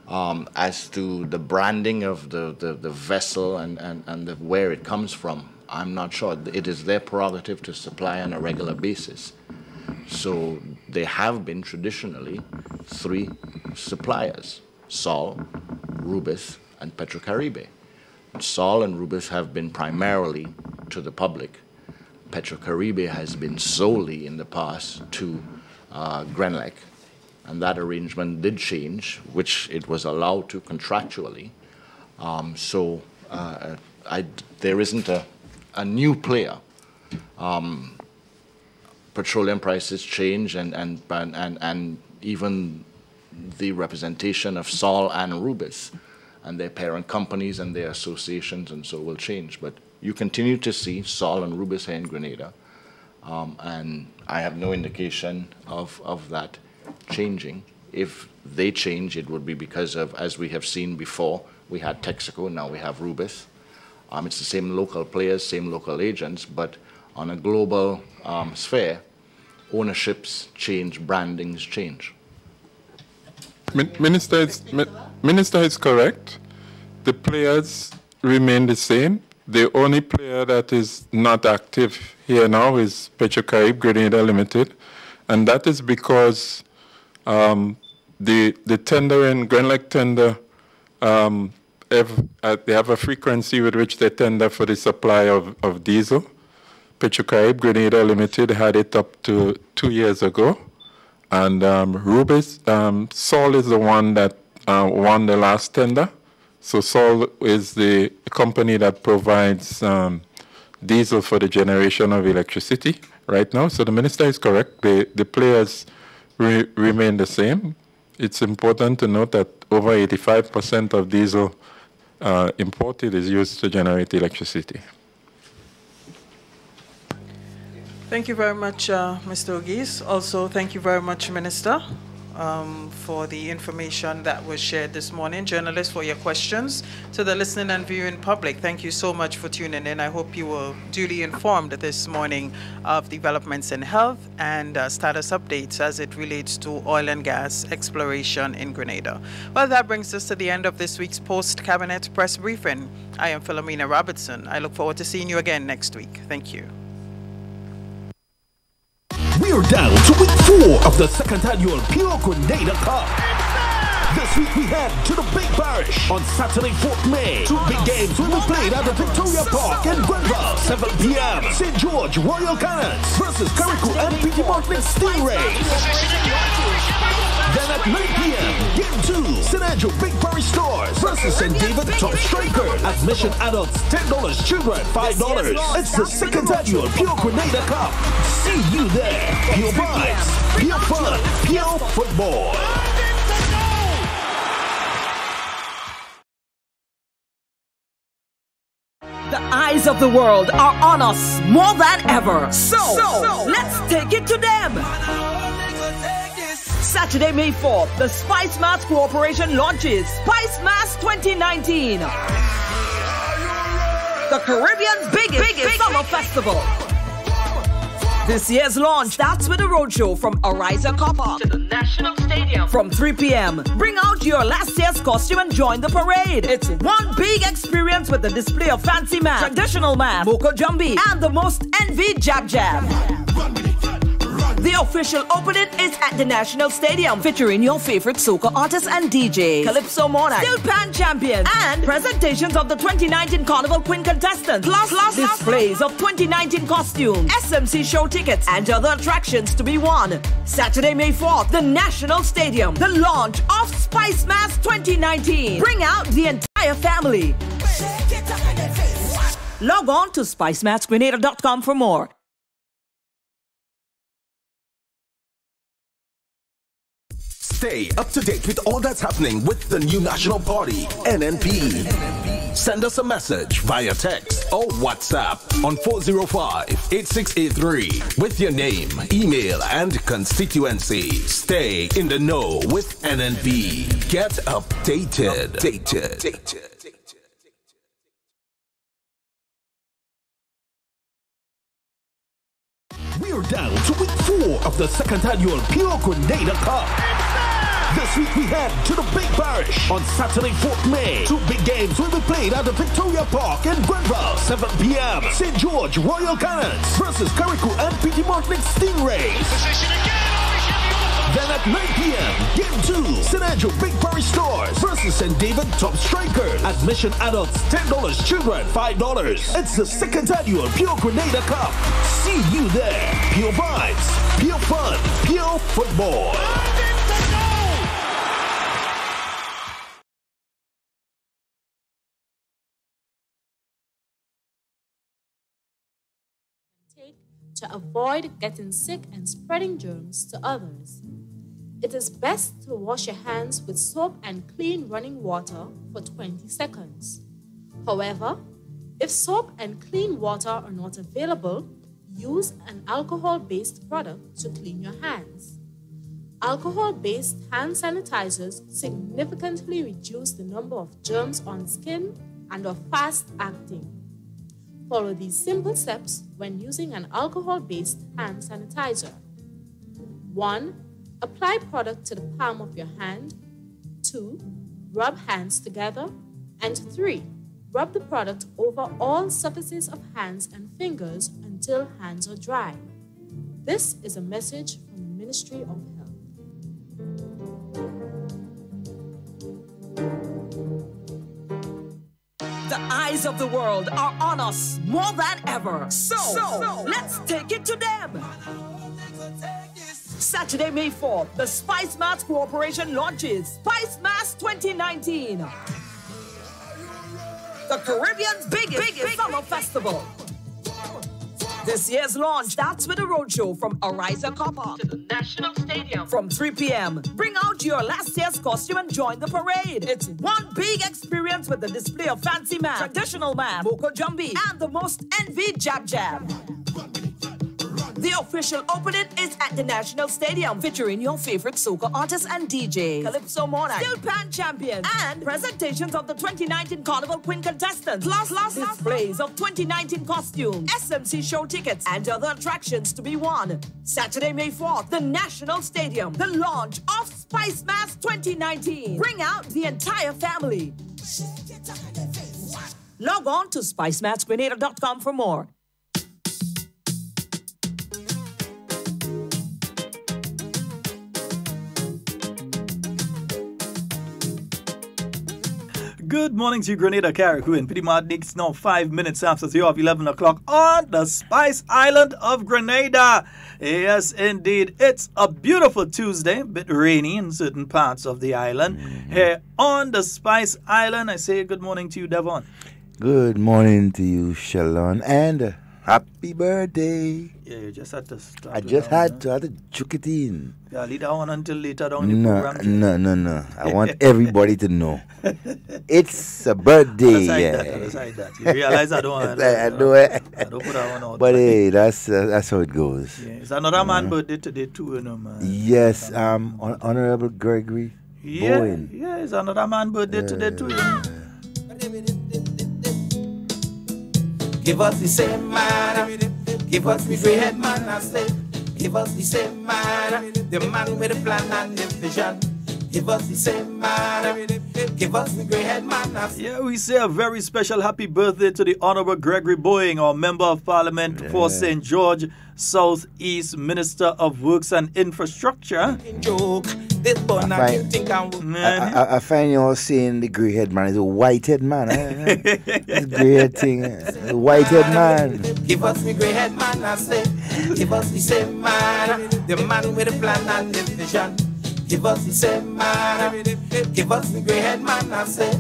As to the branding of the vessel and where it comes from, I'm not sure. It is their prerogative to supply on a regular basis. So there have been traditionally 3 suppliers: Sol, Rubis, and Petrocaribe. Sol and Rubis have been primarily to the public. Petrocaribe has been solely in the past to Grenlec, and that arrangement did change, which it was allowed to contractually. There isn't a new player. Petroleum prices change, and even the representation of Sol and Rubis and their parent companies and their associations, and so will change. But you continue to see Sol and Rubis here in Grenada, and I have no indication of that changing. If they change, it would be because of, as we have seen before, we had Texaco, now we have Rubis. It's the same local players, same local agents, but on a global sphere, ownerships change, brandings change. Minister is correct. The players remain the same. The only player that is not active here now is Petrocaribe Grenada Limited, and that is because the tender in Grenlec tender, they have a frequency with which they tender for the supply of diesel. Petrocaribe Grenada Limited had it up to 2 years ago. And Rubis, Sol is the one that won the last tender. So Sol is the company that provides diesel for the generation of electricity right now. So the minister is correct. The players remain the same. It's important to note that over 85% of diesel imported is used to generate electricity. Thank you very much, Mr. Ogis. Also, thank you very much, Minister, for the information that was shared this morning. Journalists, for your questions. To the listening and viewing public, thank you so much for tuning in. I hope you were duly informed this morning of developments in health and status updates as it relates to oil and gas exploration in Grenada. Well, that brings us to the end of this week's post-cabinet press briefing. I am Philomena Robertson. I look forward to seeing you again next week. Thank you. We're down to week 4 of the second annual Pure Grenada Cup. This week we head to the Big Parish on Saturday, 4th May. 2 big games will be played at the Victoria Park in Grenville. 7 p.m. St. George Royal Cannons versus Carriacou and P.T. Martin Stingrays. Then at 9 p.m. Game 2, St. Andrew Big Parish Stars versus St. David Top Striker. Admission adults $10, children $5. It's the second annual Pure Grenada Cup. See you there. Pure vibes, pure fun, pure football. The eyes of the world are on us more than ever. So let's take it to them. Saturday, May 4th, the Spice Mass Corporation launches Spice Mass 2019. The Caribbean's biggest summer festival. This year's launch starts with a roadshow from Ariza Copper to the National Stadium from 3 p.m. Bring out your last year's costume and join the parade. It's one big experience with the display of fancy man, traditional man, Moko Jambi, and the most envied Jab Jab. The official opening is at the National Stadium, featuring your favorite soca artists and DJ, Calypso Monarch, Steel Pan Champions, and presentations of the 2019 Carnival Queen contestants, plus displays of 2019 costumes, SMC show tickets, and other attractions to be won. Saturday, May 4th, the National Stadium, the launch of Spice Mass 2019. Bring out the entire family. Log on to spicemassgrenada.com for more. Stay up to date with all that's happening with the new national party, NNP. Send us a message via text or WhatsApp on 405-8683 with your name, email, and constituency. Stay in the know with NNP. Get updated. We're down to week 4 of the second annual Pure Grenada Cup. This week we head to the Big Parish on Saturday, 4th May. 2 big games will be played at the Victoria Park in Grenville. 7 p.m. St. George Royal Cannons versus Carriacou and P.T. Martin Stingrays. Then at 9 p.m. Game 2, St. Andrew Big Parish Stars versus St. David Top Striker. Admission adults $10, children $5. It's the second annual Pure Grenada Cup. See you there. Pure vibes, pure fun, pure football. To avoid getting sick and spreading germs to others. It is best to wash your hands with soap and clean running water for 20 seconds. However, if soap and clean water are not available, use an alcohol-based product to clean your hands. Alcohol-based hand sanitizers significantly reduce the number of germs on skin and are fast-acting. Follow these simple steps when using an alcohol-based hand sanitizer. 1. Apply product to the palm of your hand. 2. Rub hands together. And 3. Rub the product over all surfaces of hands and fingers until hands are dry. This is a message from the Ministry of Health. The eyes of the world are on us more than ever. So let's take it to them. Saturday, May 4th, the Spice Mats Corporation launches Spice Mass 2019. The Caribbean's biggest summer festival. This year's launch starts with a roadshow from Ariza Car Park to the National Stadium from 3 p.m. Bring out your last year's costume and join the parade. It's one big experience with the display of fancy man, traditional man, Moko Jambi, and the most envied Jab Jab. The official opening is at the National Stadium, featuring your favorite soca artists and DJ, Calypso Monarch, Steel Pan Champion, and presentations of the 2019 Carnival Queen contestants, plus displays of 2019 costumes, SMC show tickets, and other attractions to be won. Saturday, May 4th, the National Stadium, the launch of Spice Mass 2019. Bring out the entire family. Log on to SpiceMatsGrenada.com for more. Good morning to you, Grenada, Carriacou, and Petit Martinique. It's now 5 minutes after the hour of 11 o'clock on the Spice Island of Grenada. Yes, indeed. It's a beautiful Tuesday, a bit rainy in certain parts of the island. Here on the Spice Island, I say good morning to you, Devon. Good morning to you, Sheldon, and happy birthday. Yeah, you just had to start. I just had to chuck it in. Yeah, leave that on until later down in the program. No. I want everybody to know. It's a birthday. Aside that. You realize I don't I know it. I don't put that one out. But hey, that's how it goes. Yeah, it's another man's birthday today too, you know, man. Yes, Honorable Gregory Bowen. Yeah, it's another man's birthday today too, you know. Give us the same man, give us the free head man, I say. Give us the same man, the man with the plan and the vision. Give us the same man, give us the grey head man, I say. Yeah, we say a very special happy birthday to the Honorable Gregory Bowen, our Member of Parliament for St. George South East, Minister of Works and Infrastructure. I find you all saying the grey head man is a white head man. This grey head thing, the white head man. Give us the grey head man, I say. Give us the same man, the man with the plan and the vision. Give us the same man, give us the grey head man, I say.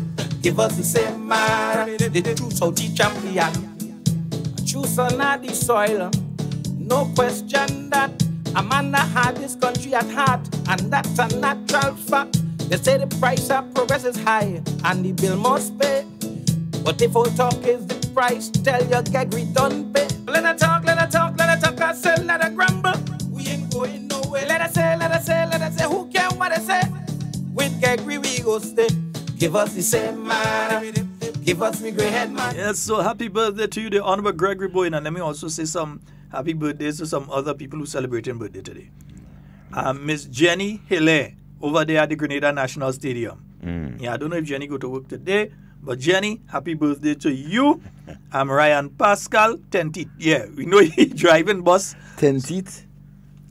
Give us the same man, the true Saudi champion. A true son of the soil. No question that a man that had this country at heart, and that's a natural fact. They say the price of progress is high, and the bill must pay. But if all talk is the price, tell your Gregory don't pay. Let her talk, I say, let her grumble. We ain't going nowhere. Let her say, who care what I say? With Gregory we go stay. Give us the same man, give us the grey head man. Yes, so happy birthday to you, the Honorable Gregory Bowen, and let me also say some happy birthdays to some other people who celebrating birthday today. Miss Jenny Hille over there at the Grenada National Stadium. Yeah, I don't know if Jenny go to work today, but Jenny, happy birthday to you. Ryan Pascal, 10 teeth. Yeah, we know he driving bus. 10 teeth?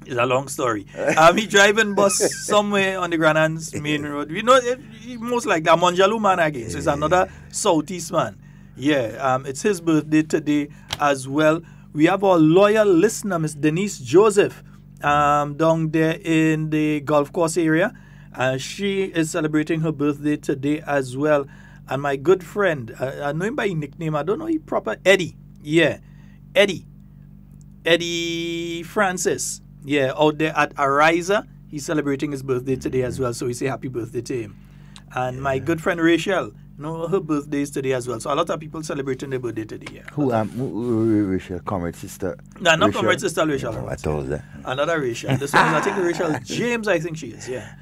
It's a long story. He driving bus somewhere on the Granans main road. We know he most like the Monjalou man again. So it's another Southeast man. Yeah, it's his birthday today as well. We have our loyal listener, Miss Denise Joseph, down there in the golf course area. She is celebrating her birthday today as well. And my good friend, I know him by nickname, I don't know his proper, Eddie. Yeah, Eddie Francis. Yeah, out there at Ariza. He's celebrating his birthday today as well, so we say happy birthday to him. And my good friend Rachel, her birthday is today as well. So a lot of people celebrating their birthday today. Yeah. Who Rachel, comrade sister? No, not comrade sister Rachel. I told that. Another Rachel. This one is, I think, Rachel James, I think she is, yeah.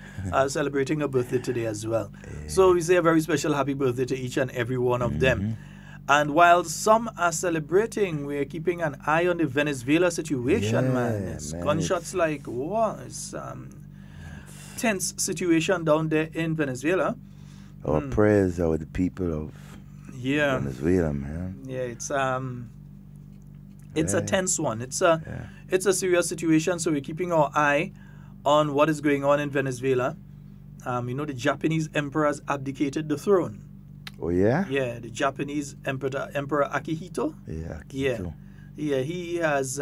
Celebrating her birthday today as well. So we say a very special happy birthday to each and every one of them. And while some are celebrating, we are keeping an eye on the Venezuela situation, man. It's gunshots like, what? It's tense situation down there in Venezuela. Our prayers are with the people of Venezuela, man. Yeah, it's a tense one. It's a serious situation, so we're keeping our eye on what is going on in Venezuela. The Japanese emperor has abdicated the throne. Oh, yeah? Yeah, the Japanese Emperor Akihito. Yeah, Akihito. Yeah, he has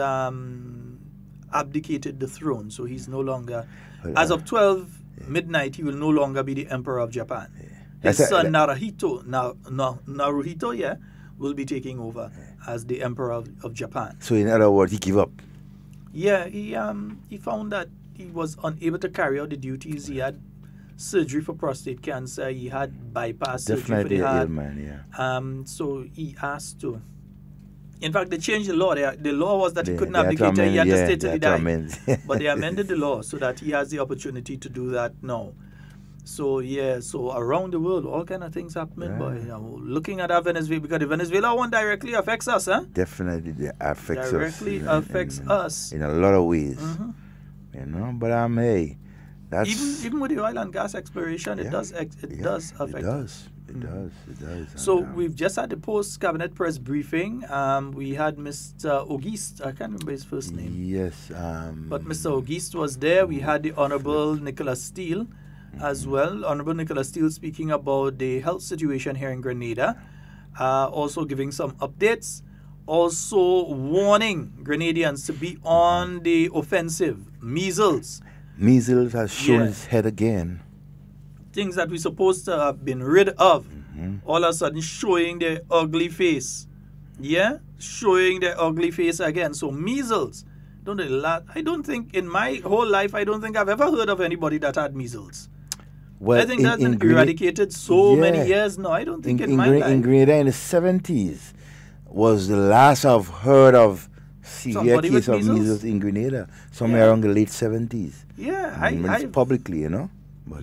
abdicated the throne, so he's no longer... As of 12 midnight, he will no longer be the Emperor of Japan. His son Naruhito, will be taking over as the Emperor of Japan. So in other words, he gave up? Yeah, he found that he was unable to carry out the duties. He had surgery for prostate cancer. He had bypass surgery for the heart. So he asked to... In fact, they changed the law. The law was that he couldn't abdicate. He had to stay till he died. But they amended the law so that he has the opportunity to do that now. So, so around the world, all kind of things happening. But looking at our Venezuela, because the Venezuela one directly affects us, huh? Definitely affects us. Directly affects us. In a lot of ways. But hey, that's... Even with the oil and gas exploration, it does affect us. It does. So we've just had the post-cabinet press briefing. We had Mr. Auguste. I can't remember his first name. Yes. But Mr. Auguste was there. We had the Honorable Nicholas Steele as well. Honorable Nicholas Steele speaking about the health situation here in Grenada. Also giving some updates. Also warning Grenadians to be on the offensive. Measles. Measles has shown its head again. Things that we're supposed to have been rid of, all of a sudden showing their ugly face. Yeah? Showing their ugly face again. So measles. I don't think, in my whole life, I don't think I've ever heard of anybody that had measles. Well, I think that's been eradicated many years now. I don't think in my life. In Grenada in the 70s was the last I've heard of severe case of measles in Grenada. Somewhere around the late 70s. Yeah. Publicly, But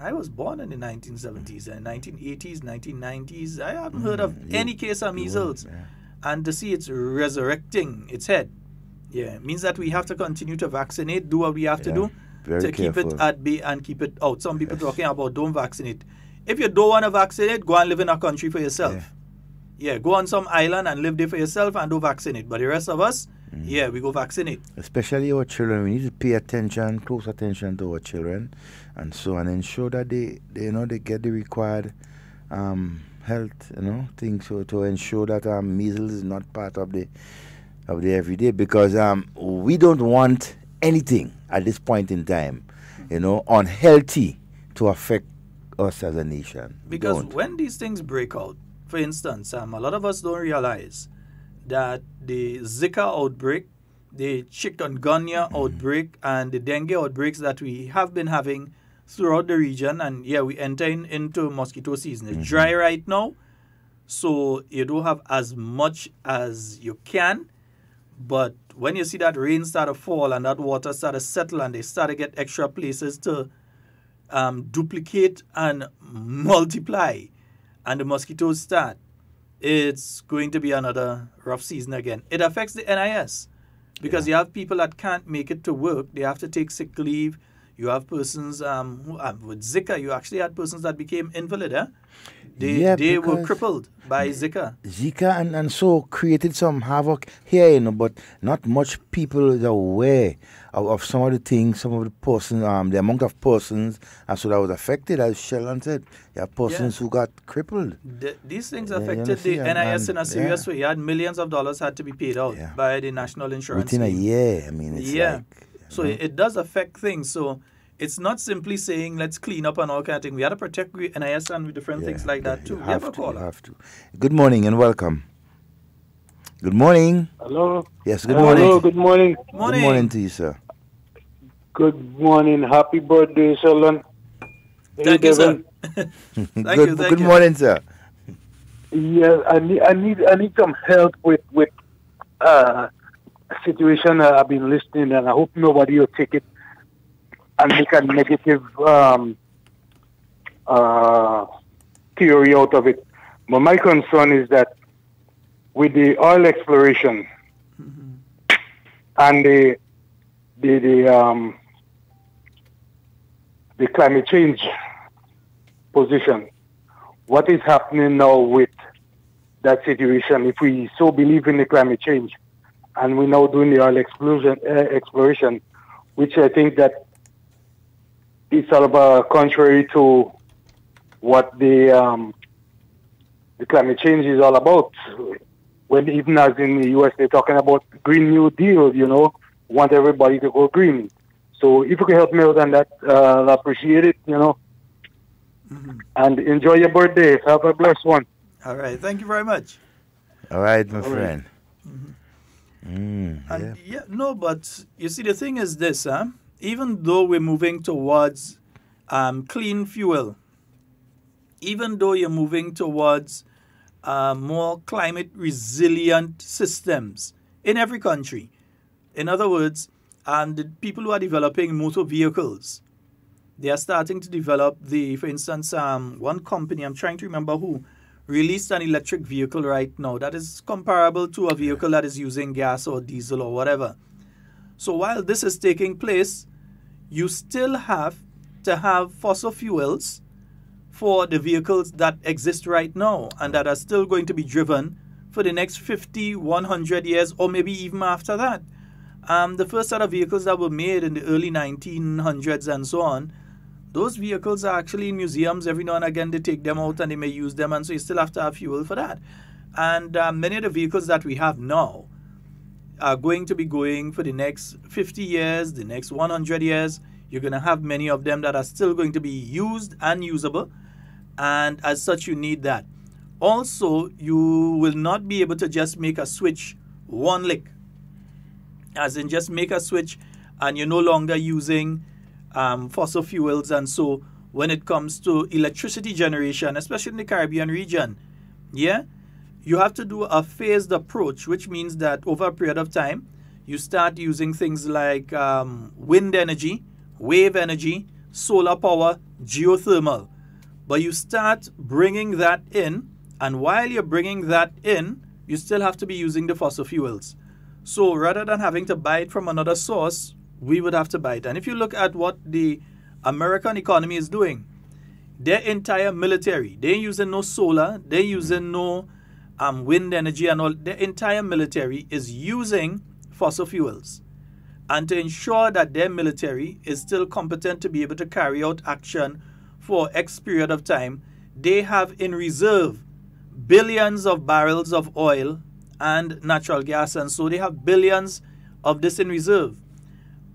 I was born in the 1970s and 1980s, 1990s. I haven't heard of any case of measles. And to see it's resurrecting its head, it means that we have to continue to vaccinate, do what we have to do to keep it at bay and keep it out. Some people talking about don't vaccinate. If you don't want to vaccinate, go and live in a country for yourself. Go on some island and live there for yourself and don't vaccinate. But the rest of us, we go vaccinate. Especially our children. We need to pay close attention to our children, and so and ensure that they get the required health, things to ensure that measles is not part of the everyday, because we don't want anything at this point in time, unhealthy to affect us as a nation. Because when these things break out, for instance, a lot of us don't realize that the Zika outbreak, the chikungunya outbreak, and the dengue outbreaks that we have been having throughout the region, and we enter into mosquito season. It's dry right now, so you don't have as much as you can, but when you see that rain start to fall and that water start to settle and they start to get extra places to duplicate and multiply, and the mosquitoes start, it's going to be another rough season again. It affects the NIS because you have people that can't make it to work. They have to take sick leave. You have persons who with Zika. You actually had persons that became invalid. They were crippled by Zika. Zika and so created some havoc here, but not much people is aware of some of the things, some of the persons, the amount of persons, and so that was affected, as Sheldon said. You have persons who got crippled. These things affected the NIS in a serious way. You had millions of dollars had to be paid out by the National Insurance within a year. I mean, it's like... So it does affect things. So it's not simply saying let's clean up and all kind of thing. We have to protect NIS and different things like that too. You have to. Good morning and welcome. Good morning. Hello. Yes, good morning. Hello, good morning. Morning. Good morning to you, sir. Good morning. Happy birthday, Sheldon. Thank you, sir. Good morning, sir. Yeah, I need some help with a situation I've been listening, and I hope nobody will take it and make a negative theory out of it. But my concern is that with the oil exploration and the climate change position, what is happening now with that situation? If we so believe in the climate change and we're now doing the oil exploration, which I think that is sort of contrary to what the climate change is all about. When even as in the US, they're talking about Green New Deal, you know, want everybody to go green. So if you can help me out on that, I'll appreciate it, you know. And enjoy your birthday. Have a blessed one. All right. Thank you very much. All right, my friend. But you see, the thing is this, even though we're moving towards clean fuel, even though you're moving towards more climate resilient systems in every country, in other words, the people who are developing motor vehicles, they are starting to develop for instance, one company, I'm trying to remember who, released an electric vehicle right now that is comparable to a vehicle that is using gas or diesel or whatever. So while this is taking place, you still have to have fossil fuels for the vehicles that exist right now and that are still going to be driven for the next 50, 100 years, or maybe even after that. The first set of vehicles that were made in the early 1900s and so on, those vehicles are actually in museums. Every now and again they take them out and they may use them, and so you still have to have fuel for that. And many of the vehicles that we have now are going to be going for the next 50 years, the next 100 years. You're going to have many of them that are still going to be used and usable, and as such you need that. Also, you will not be able to just make a switch one lick, as in just make a switch and you're no longer using fossil fuels. And so when it comes to electricity generation, especially in the Caribbean region, you have to do a phased approach, which means that over a period of time, you start using things like wind energy, wave energy, solar power, geothermal. But you start bringing that in, and while you're bringing that in, you still have to be using the fossil fuels. So rather than having to buy it from another source, we would have to buy it. And if you look at what the American economy is doing, their entire military, they're using no solar, they're using no wind energy and all. Their entire military is using fossil fuels. And to ensure that their military is still competent to be able to carry out action for X period of time, they have in reserve billions of barrels of oil and natural gas, and so they have billions of this in reserve.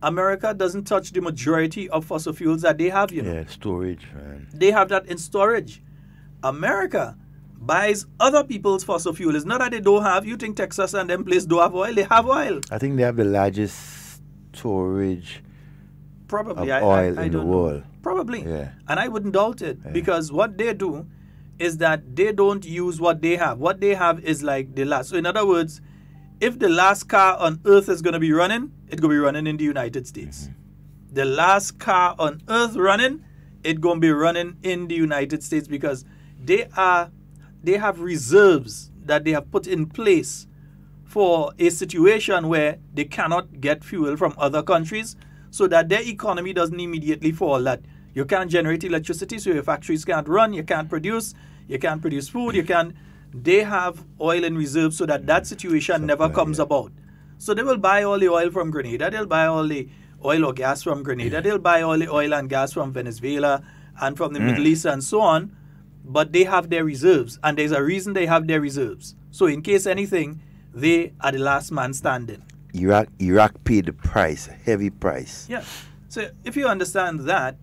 America doesn't touch the majority of fossil fuels that they have, you know. Yeah, storage, man. They have that in storage. America buys other people's fossil fuel. It's not that they don't have. You think Texas and them places don't have oil? They have oil. I think they have the largest storage probably of oil in the world. Probably. Yeah. And I wouldn't doubt it, because what they do is that they don't use what they have. What they have is like the last. So in other words, if the last car on earth is going to be running, it's going to be running in the United States. The last car on earth running, it's going to be running in the United States, because they have reserves that they have put in place for a situation where they cannot get fuel from other countries, so that their economy doesn't immediately fall. That you can't generate electricity, so your factories can't run, you can't produce food, they have oil in reserve so that that situation never comes about. So they will buy all the oil from Grenada, they'll buy all the oil or gas from Grenada, they'll buy all the oil and gas from Venezuela and from the Middle East and so on, but they have their reserves, and there's a reason they have their reserves. So in case anything, they are the last man standing. Iraq paid the price, a heavy price. Yeah. So if you understand that,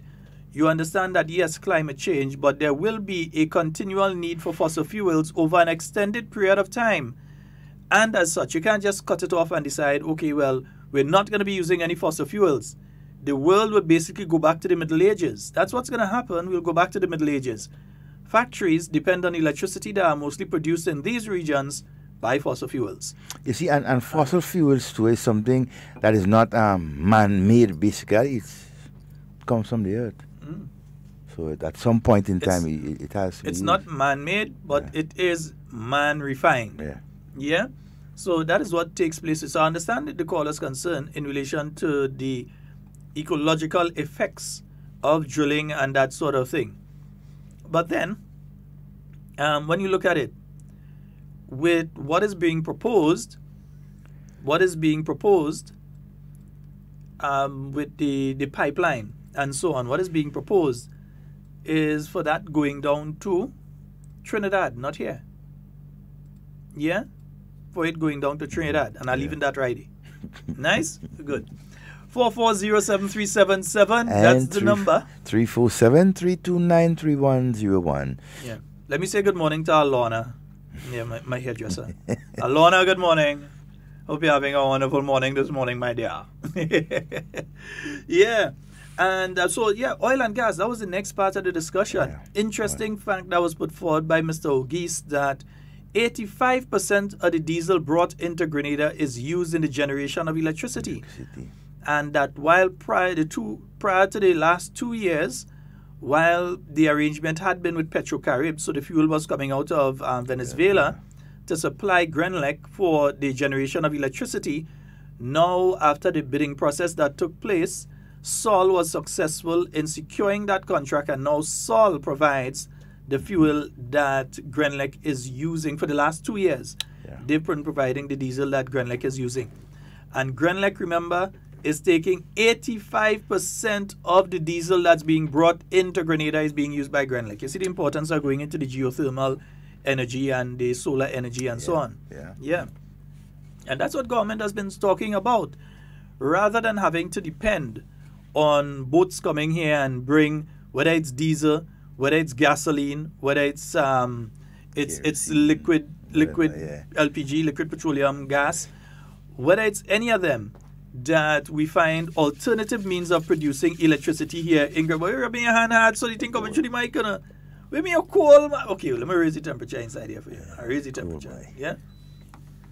you understand that yes, climate change, but there will be a continual need for fossil fuels over an extended period of time. And as such, you can't just cut it off and decide, okay, well, we're not going to be using any fossil fuels. the world would basically go back to the Middle Ages. That's what's going to happen. We'll go back to the Middle Ages. Factories depend on electricity that are mostly produced in these regions by fossil fuels. You see, and fossil fuels too is something that is not man-made, basically. It comes from the earth. So at some point in time, it has to be It's used. not man-made, but it is man-refined. Yeah? So that is what takes place. So I understand the caller's concern in relation to the ecological effects of drilling and that sort of thing. But then, when you look at it, with what is being proposed, with the pipeline and so on, what is being proposed is for that going down to Trinidad, not here. Yeah? For it going down to Trinidad, and I'll leave it that righty. Nice? Good. 4407377, that's the number. 347-329-3101. Yeah. Let me say good morning to Alana. Yeah, my hairdresser. Alana, good morning. Hope you're having a wonderful morning this morning, my dear. Yeah. And oil and gas, that was the next part of the discussion. Interesting fact that was put forward by Mr. Ogis that 85% of the diesel brought into Grenada is used in the generation of electricity. And that while prior to the last 2 years, while the arrangement had been with Petrocarib, so the fuel was coming out of Venezuela to supply Grenlec for the generation of electricity, now after the bidding process that took place, Sol was successful in securing that contract, and now Sol provides the fuel that Grenlec is using for the last 2 years. They've been providing the diesel that Grenlec is using. And Grenlec, remember, is taking 85% of the diesel that's being brought into Grenada is being used by Grenlec. You see the importance of going into the geothermal energy and the solar energy and so on. Yeah. And that's what government has been talking about. Rather than having to depend on boats coming here and bring, whether it's diesel, whether it's gasoline, whether it's liquid LPG, liquid petroleum gas, whether it's any of them, that we find alternative means of producing electricity here in Grenada. You're rubbing your hand hard, so you think coming through the mic, with me a cold. Okay, let me raise the temperature inside here for you. I raise the temperature. Yeah?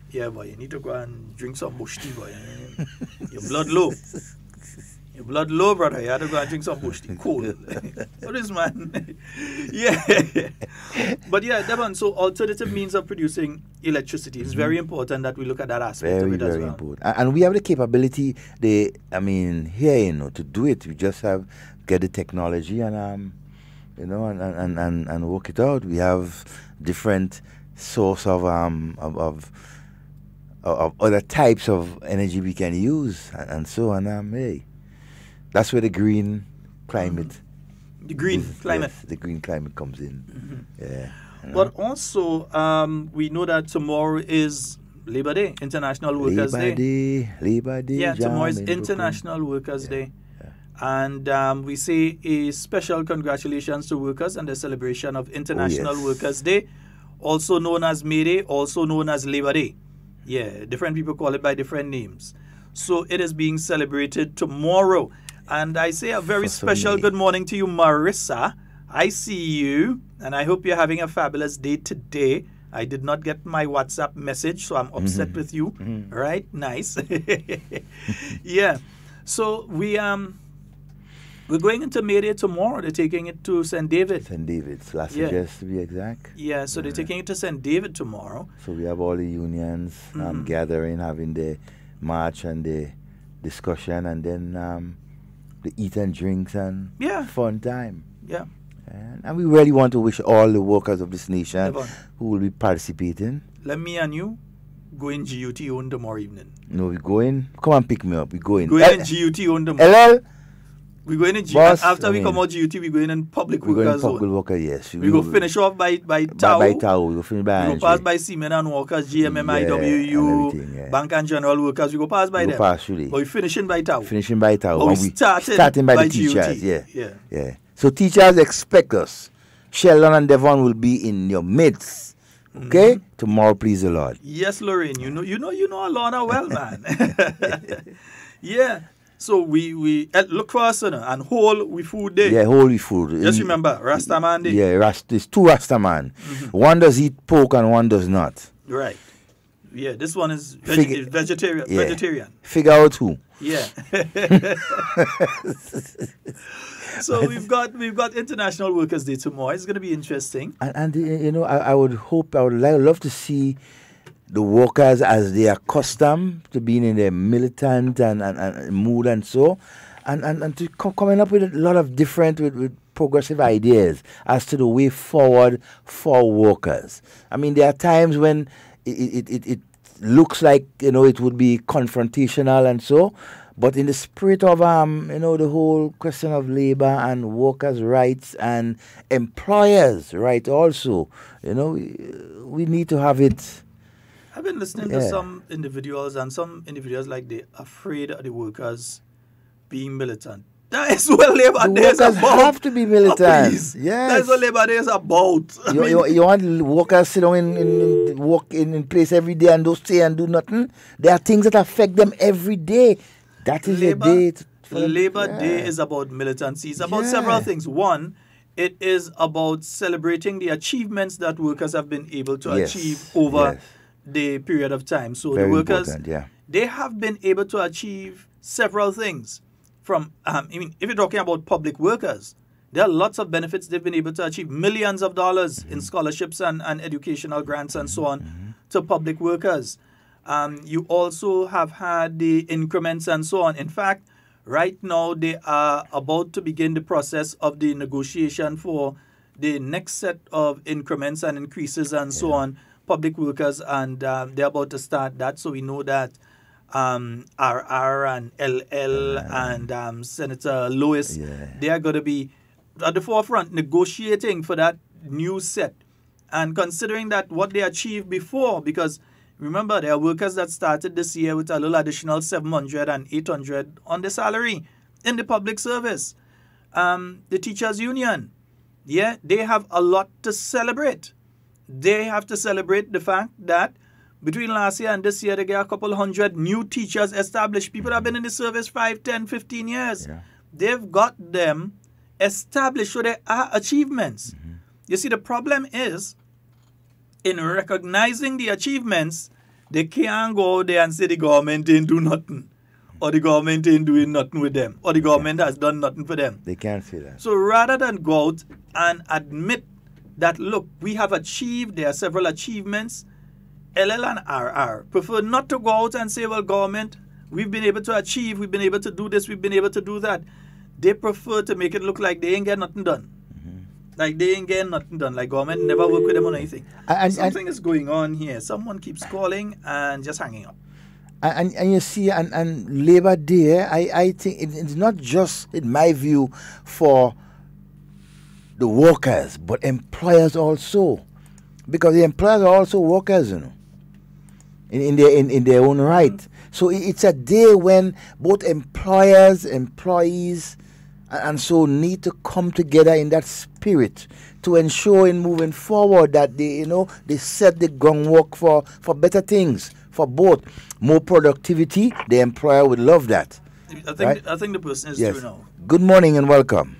Yeah, boy, you need to go and drink some bush tea, boy. Your blood low. Your blood low, brother. You have to go and drink some bush tea. Cool. What is, man? Yeah. But yeah, Devon, so alternative means of producing electricity. It's very important that we look at that aspect of it as well. Very important. And we have the capability, here, to do it. We just have get the technology and work it out. We have different source of other types of energy we can use and so on. Hey. That's where the green climate. The green climate. Yes, the green climate comes in. Yeah. But also, we know that tomorrow is Labor Day, International Workers' Day. Labor Day. Yeah, tomorrow is International Workers' Day. And we say a special congratulations to workers and the celebration of International Workers' Day, also known as May Day, also known as Labor Day. Yeah, different people call it by different names. So it is being celebrated tomorrow. And I say a very special good morning to you, Marissa. I see you, and I hope you're having a fabulous day today. I did not get my WhatsApp message, so I'm upset with you. Right? Nice. Yeah. So we're going into May Day tomorrow. They're taking it to St. David. St. David's, Las Vegas to be exact. Yeah, so they're taking it to St. David tomorrow. So we have all the unions gathering, having the march and the discussion, and then the eat and drinks and fun time. Yeah. And we really want to wish all the workers of this nation who will be participating. Let me and you go in GUT on tomorrow evening. No, we go in. Come and pick me up. We go in. Go in GUT on tomorrow. LL? We go in GUT. After we come out GUT, we go in public workers. We go in public workers, yes. We go finish off by Tau. By Tau. We go finish by We go pass by Seamen and Workers, GMMIWU, Bank and General Workers. We go pass by them. We go pass through. But we finishing by Tau. Finishing by Tau. But we starting by the teachers. Yeah. So teachers expect us. Sheldon and Devon will be in your midst. Okay? Tomorrow, please the Lord. Yes, Lorraine. You know Alana well, man. Yeah. So we look for us, and whole we food day. Yeah, whole we food. Just remember, Rastaman day. Yeah, there's two Rastaman. One does eat pork and one does not. Right. Yeah, this one is vegetarian. Yeah. Vegetarian. Figure out who. Yeah. So we've got International Workers' Day tomorrow. It's going to be interesting. And you know, I would love to see the workers as they are accustomed to being in their militant and mood and so, and to coming up with a lot of different with progressive ideas as to the way forward for workers. I mean, there are times when it looks like, you know, it would be confrontational and so, but in the spirit of you know, the whole question of labor and workers' rights and employers' rights also, you know, we need to have it. I've been listening to some individuals, and some individuals like they're afraid of the workers being militant. That is what Labor Day is about. Workers have to be militant. Yes. That's what Labor Day is about. You want workers sit down in place every day and don't stay and do nothing? There are things that affect them every day. That is a day. Labor Day is about militancy. It's about several things. One, it is about celebrating the achievements that workers have been able to achieve over the period of time. So Very the workers, they have been able to achieve several things. From, I mean, if you're talking about public workers, there are lots of benefits they've been able to achieve. Millions of dollars in scholarships and educational grants and so on to public workers. You also have had the increments and so on. In fact, right now they are about to begin the process of the negotiation for the next set of increments and increases and so on, public workers, and they're about to start that. So we know that RR and LL and Senator Lewis, they are going to be at the forefront negotiating for that new set. And considering that what they achieved before, because remember, there are workers that started this year with a little additional 700 and 800 on the salary in the public service. The teachers' union, they have a lot to celebrate. They have to celebrate the fact that between last year and this year, they get a couple hundred new teachers established. People have been in the service 5, 10, 15 years. They've got them established, so there are achievements. You see, the problem is, in recognizing the achievements, they can't go there and say the government ain't do nothing, or the government ain't doing nothing with them, or the government has done nothing for them. They can't say that. So rather than go out and admit that, look, we have achieved, there are several achievements, LL and RR prefer not to go out and say, well, government, we've been able to achieve, we've been able to do this, we've been able to do that. They prefer to make it look like they ain't get nothing done. Like they ain't getting nothing done. Like government never work with them on anything. Something is going on here. Someone keeps calling and just hanging up. And you see, and Labor Day, I think it's not just, in my view, for the workers, but employers also. Because the employers are also workers, you know, in their own right. So it's a day when both employers, employees, and so need to come together in that spirit to ensure in moving forward that they set the groundwork for better things for both. More productivity, the employer would love that. I think the person is through now. Good morning and welcome.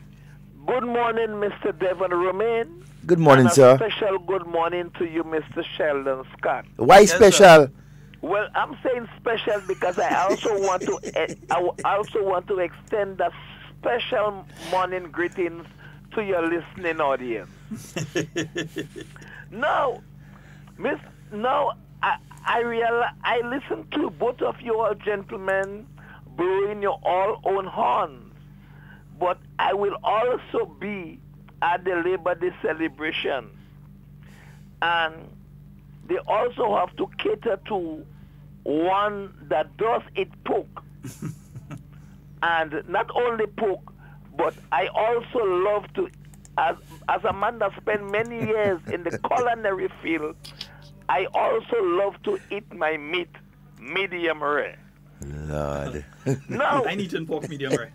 Good morning, Mr. Devon Romain. Good morning, and sir. A special good morning to you, Mr. Sheldon Scott. Why special? Well, I'm saying special because I also want to extend a special morning greetings to your listening audience. Now, I realize I listen to both of you all gentlemen blowing your all own horns, but I will also be at the Labor Day celebration, and they also have to cater to one that does eat pork. And not only pork, but I also love to, as a man that spent many years in the culinary field, I also love to eat my meat medium rare. Lord. No. I eaten pork medium rare.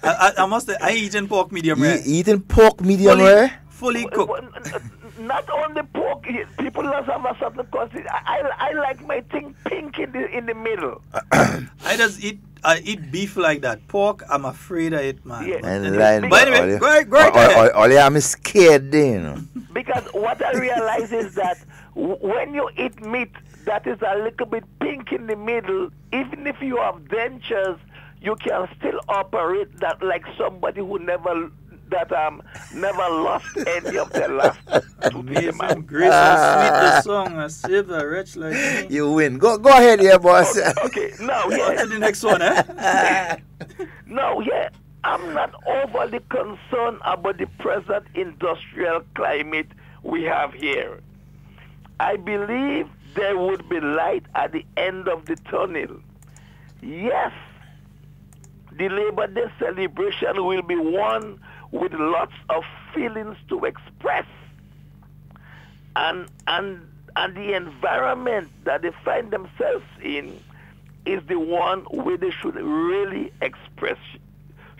I must say, I eaten pork medium rare. Eating pork medium rare? Fully cooked. Not only pork, people must have a certain cost. I like my thing pink in the middle. I just eat eat beef like that. Pork, I'm afraid of it, man. Yeah. But anyway, go ahead. I'm scared then. Because what I realize is that when you eat meat that is a little bit pink in the middle, even if you have dentures, you can still operate that like somebody who never lost any of their last Amazing grace and sweet the song, I save a wretch like me. You win. Go ahead, yeah, boss. Okay, now, On to the next one, eh? No, yeah, I'm not overly concerned about the present industrial climate we have here. I believe there would be light at the end of the tunnel. Yes, the Labor Day celebration will be one with lots of feelings to express. And the environment that they find themselves in is the one where they should really express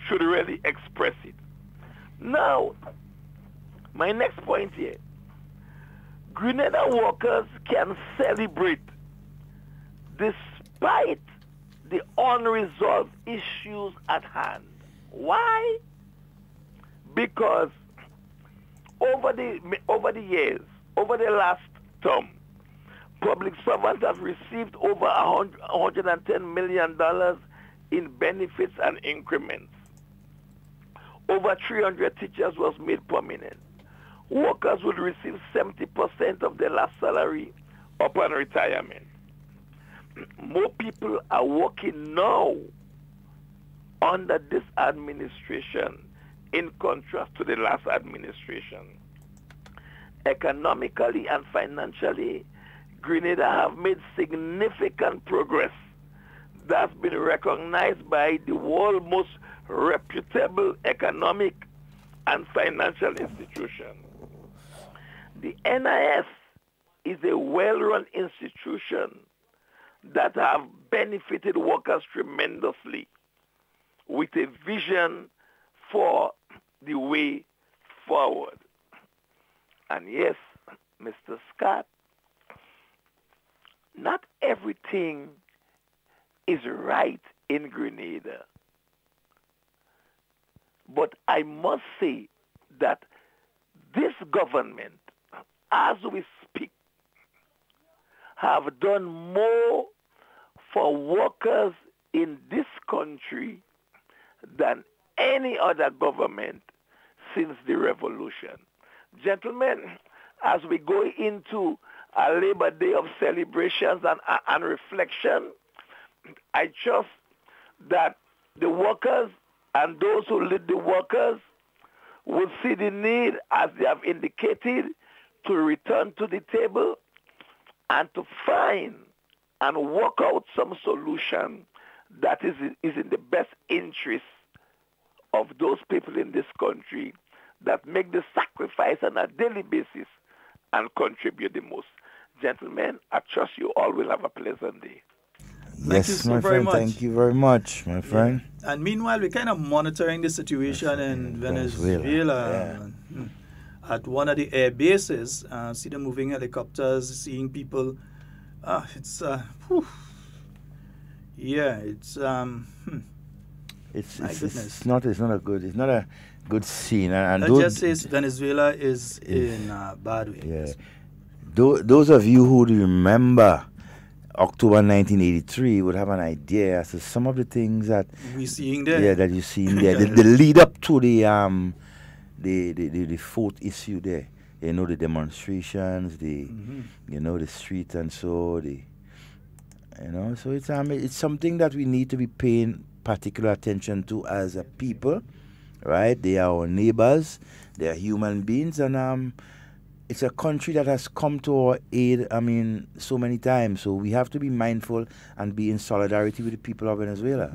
it. Now, my next point here. Grenada workers can celebrate despite the unresolved issues at hand. Why? Because over the years, over the last term, public servants have received over $110 million in benefits and increments. Over 300 teachers was made permanent. Workers will receive 70% of their last salary upon retirement. More people are working now under this administration in contrast to the last administration. Economically and financially, Grenada have made significant progress that's been recognized by the world's most reputable economic and financial institution. The NIS is a well-run institution that have benefited workers tremendously with a vision for the way forward. And yes, Mr. Scott, not everything is right in Grenada. But I must say that this government, as we speak, have done more for workers in this country than any other government since the revolution. Gentlemen, as we go into a Labor Day of celebrations and reflection, I trust that the workers and those who lead the workers will see the need, as they have indicated, to return to the table and to find and work out some solution that is in the best interest of those people in this country that make the sacrifice on a daily basis and contribute the most. Gentlemen, I trust you all will have a pleasant day. Thank you so very much. Thank you very much, my friend. Yeah. And meanwhile, we're kind of monitoring the situation in Venezuela. Yeah. At one of the air bases, see them moving helicopters, seeing people. It's not a good scene. And that just says Venezuela is in a bad way. Yeah. Those of you who remember October 1983 would have an idea as to some of the things that we're seeing there. Yeah, that you're seeing there. the lead up to the fourth issue there. You know, the demonstrations, the street and so so it's something that we need to be paying particular attention to as a people, right? They are our neighbors, they are human beings, and it's a country that has come to our aid, so many times. So we have to be mindful and be in solidarity with the people of Venezuela.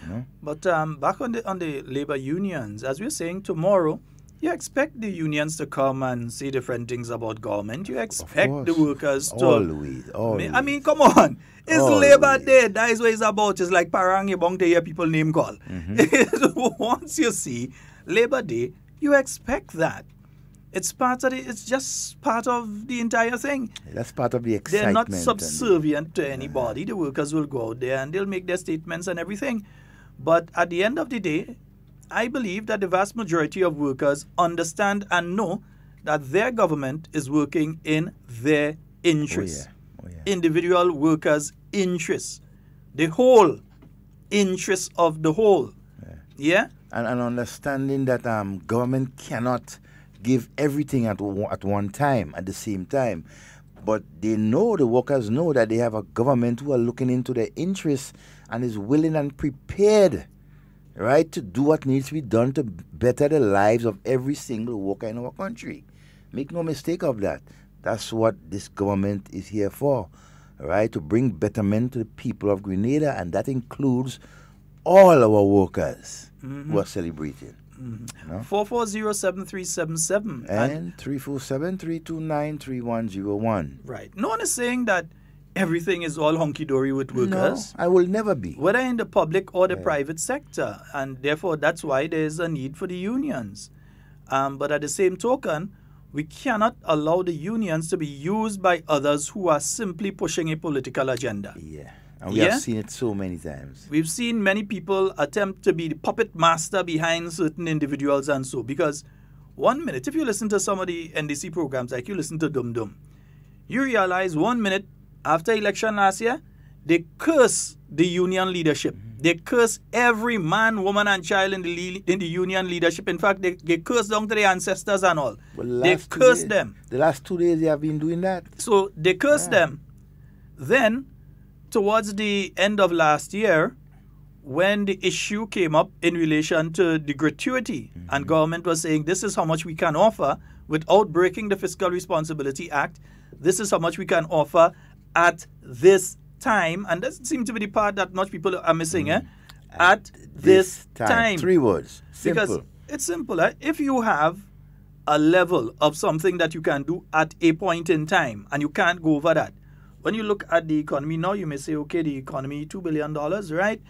You know? But back on the labor unions, as we're saying, tomorrow, you expect the unions to come and say different things about government. You expect the workers to... Always. Come on. It's Labor Day. That is what it's about. It's like Parang Yebong to hear people name call. Once you see Labor Day, you expect that. It's just part of the entire thing. That's part of the excitement. They're not subservient to anybody. The workers will go out there and they'll make their statements and everything. But at the end of the day, I believe that the vast majority of workers understand and know that their government is working in their interests. Individual workers' interests. The whole interests of the whole. Yeah? And understanding that government cannot give everything at one time, at the same time. But they know, the workers know that they have a government who are looking into their interests and is willing and prepared, right, to do what needs to be done to better the lives of every single worker in our country. Make no mistake of that. That's what this government is here for, right, to bring betterment to the people of Grenada, and that includes all our workers who are celebrating. 440-7377 and 347-329-3101. Right. No one is saying that everything is all hunky-dory with workers. No, I will never be. Whether in the public or the private sector. And therefore, that's why there is a need for the unions. But at the same token, we cannot allow the unions to be used by others who are simply pushing a political agenda. Yeah. And we have seen it so many times. We've seen many people attempt to be the puppet master behind certain individuals and so. Because 1 minute, if you listen to some of the NDC programs, like you listen to Dum Dum, you realize 1 minute after election last year, they curse the union leadership. They curse every man, woman, and child in the union leadership. In fact, they curse down to their ancestors and all. Well, they curse them. The last 2 days they have been doing that. So they curse them. Then, towards the end of last year, when the issue came up in relation to the gratuity, and government was saying this is how much we can offer without breaking the Fiscal Responsibility Act, this is how much we can offer at this time, and that seems to be the part that much people are missing, at this time. 3 words. Simple. Because it's simple. If you have a level of something that you can do at a point in time, and you can't go over that, when you look at the economy now, you may say, okay, the economy, $2 billion, right?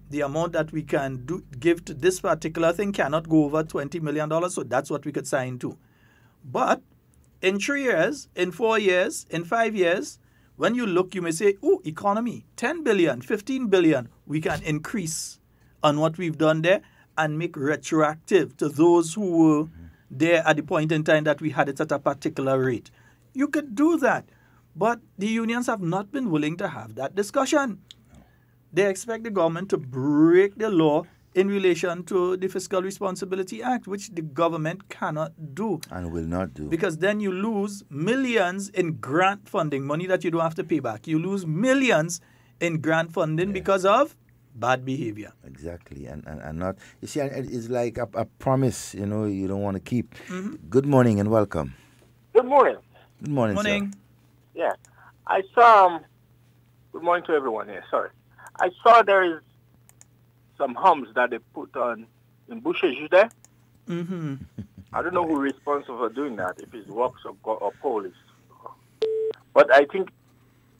The amount that we can give to this particular thing cannot go over $20 million, so that's what we could sign to. But in 3 years, in 4 years, in 5 years, when you look, you may say, oh, economy, 10 billion, 15 billion, we can increase on what we've done there and make retroactive to those who were there at the point in time that we had it at a particular rate. You could do that. But the unions have not been willing to have that discussion. They expect the government to break the law in relation to the Fiscal Responsibility Act, which the government cannot do. And will not do. Because then you lose millions in grant funding, money that you don't have to pay back. You lose millions in grant funding because of bad behavior. Exactly. And not, you see, it's like a promise, you don't want to keep. Good morning and welcome. Good morning. Good morning, Morning. sir. Yeah, I saw, good morning to everyone here, sorry. I saw there is some humps that they put on in bushes there. I don't know who's responsible for doing that, if it's works or police. But I think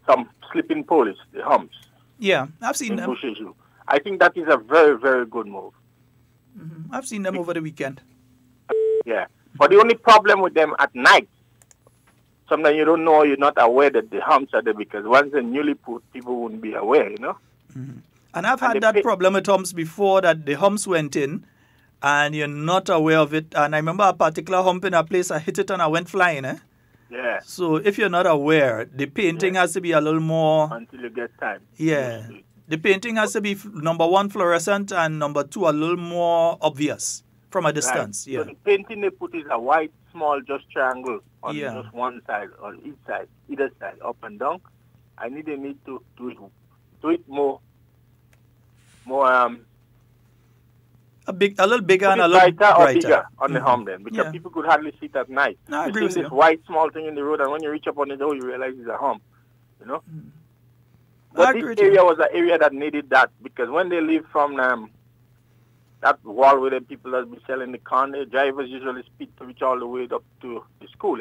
some sleeping police, the humps. Yeah, I've seen them. Bushes. I think that is a very, very good move. I've seen them over the weekend. Yeah, but the only problem with them at night, sometimes you don't know, you're not aware that the humps are there, because once they're newly put, people wouldn't be aware, And I've had that problem with humps before, that the humps went in and you're not aware of it. And I remember a particular hump in a place, I hit it and I went flying. Yeah. So if you're not aware, the painting has to be a little more... Until you get time. Yeah. The painting has to be, number one, fluorescent, and number two, a little more obvious from a distance. Right. So the painting they put is a white, small, just triangle on Yeah. just one side, on each side, either side, up and down. I need to do it more a little bigger and a put it little brighter or brighter. bigger on the home then, because people could hardly see it at night. No, I you agree see with this you. white small thing in the road, and when you reach up on the door, you realize it's a hump. I But agree this with you. area was an area that needed that, because when they leave from that wall where the people that be selling the corn, the drivers usually speed to reach all the way up to the school,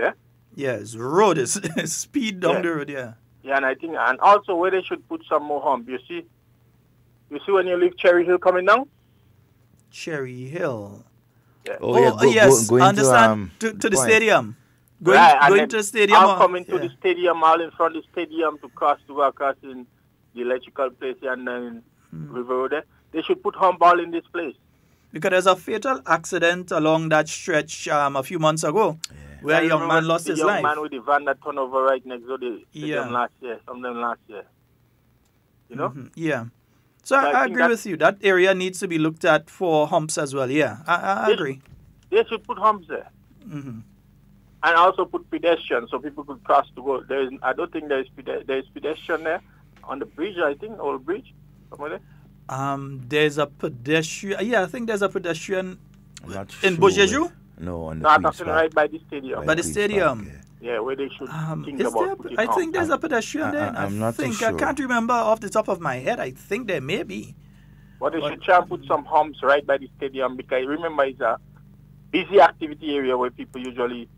Yes, road is speed down the road, yeah. Yeah, and I think, and also where they should put some more hump. You see when you leave Cherry Hill coming down? Cherry Hill. Yeah. Yes, I understand. To the stadium. Going to the stadium. I'm coming to the stadium, all in front of the stadium to cross in the electrical place and then River Road. They should put hump all in this place. Because there's a fatal accident along that stretch a few months ago where a young man lost his life. The young man with the van that turned over right next to the stadium last year. You know? Yeah. So I agree with you. That area needs to be looked at for humps as well. Yeah, I agree. They should put humps there. And also put pedestrians so people could cross to go. I don't think there is pedestrian there on the bridge. I think old bridge somewhere there. There's a pedestrian. Yeah, I think there's a pedestrian in sure Bojeju. No, on the no, I'm talking right by the stadium. By the stadium. Yeah, where they should think about putting I think there's a pedestrian there. I'm not too sure. I can't remember off the top of my head. I think there may be. But they should try and put some humps right by the stadium because remember it's a busy activity area where people usually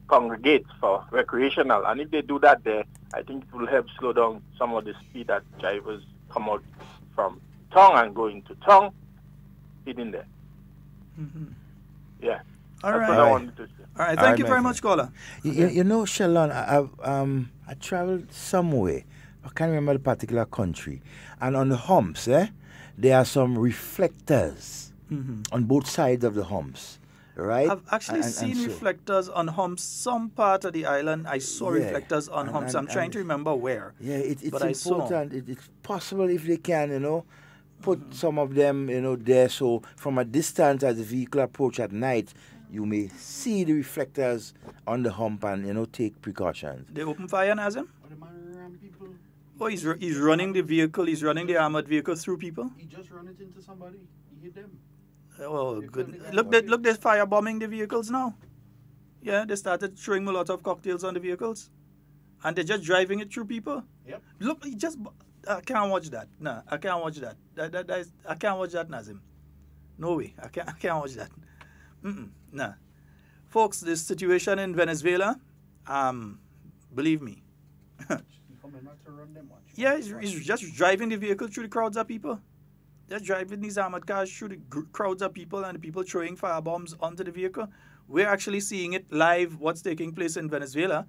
congregate for recreational, and if they do that there, I think it will help slow down some of the speed that drivers come out from town and go into town, speeding there. Yeah. All That's right. what I wanted to say. All right. Thank you very much, caller. You know, Sheldon, I traveled somewhere. I can't remember the particular country, and on the humps, there are some reflectors on both sides of the humps. Right. I've actually seen reflectors on humps. Some part of the island, I saw reflectors on humps. I'm trying to remember where. Yeah, it's important. It's possible if they can, put some of them, there. So from a distance, as the vehicle approach at night, you may see the reflectors on the hump and, take precautions. They open fire on Azim? Oh, he's running the vehicle. He's running the armored vehicle through people? He just ran it into somebody. He hit them. Oh, good. Look, they're firebombing the vehicles now. Yeah, they started throwing Molotov cocktails on the vehicles. And they're just driving it through people. Yep. Look, I can't watch that. No, I can't watch that. I can't watch that, Nazim. No way. I can't watch that. Nah. Folks, this situation in Venezuela, believe me. Yeah, he's just driving the vehicle through the crowds of people. They're driving these armored cars through the crowds of people and the people throwing firebombs onto the vehicle. We're actually seeing it live, what's taking place in Venezuela.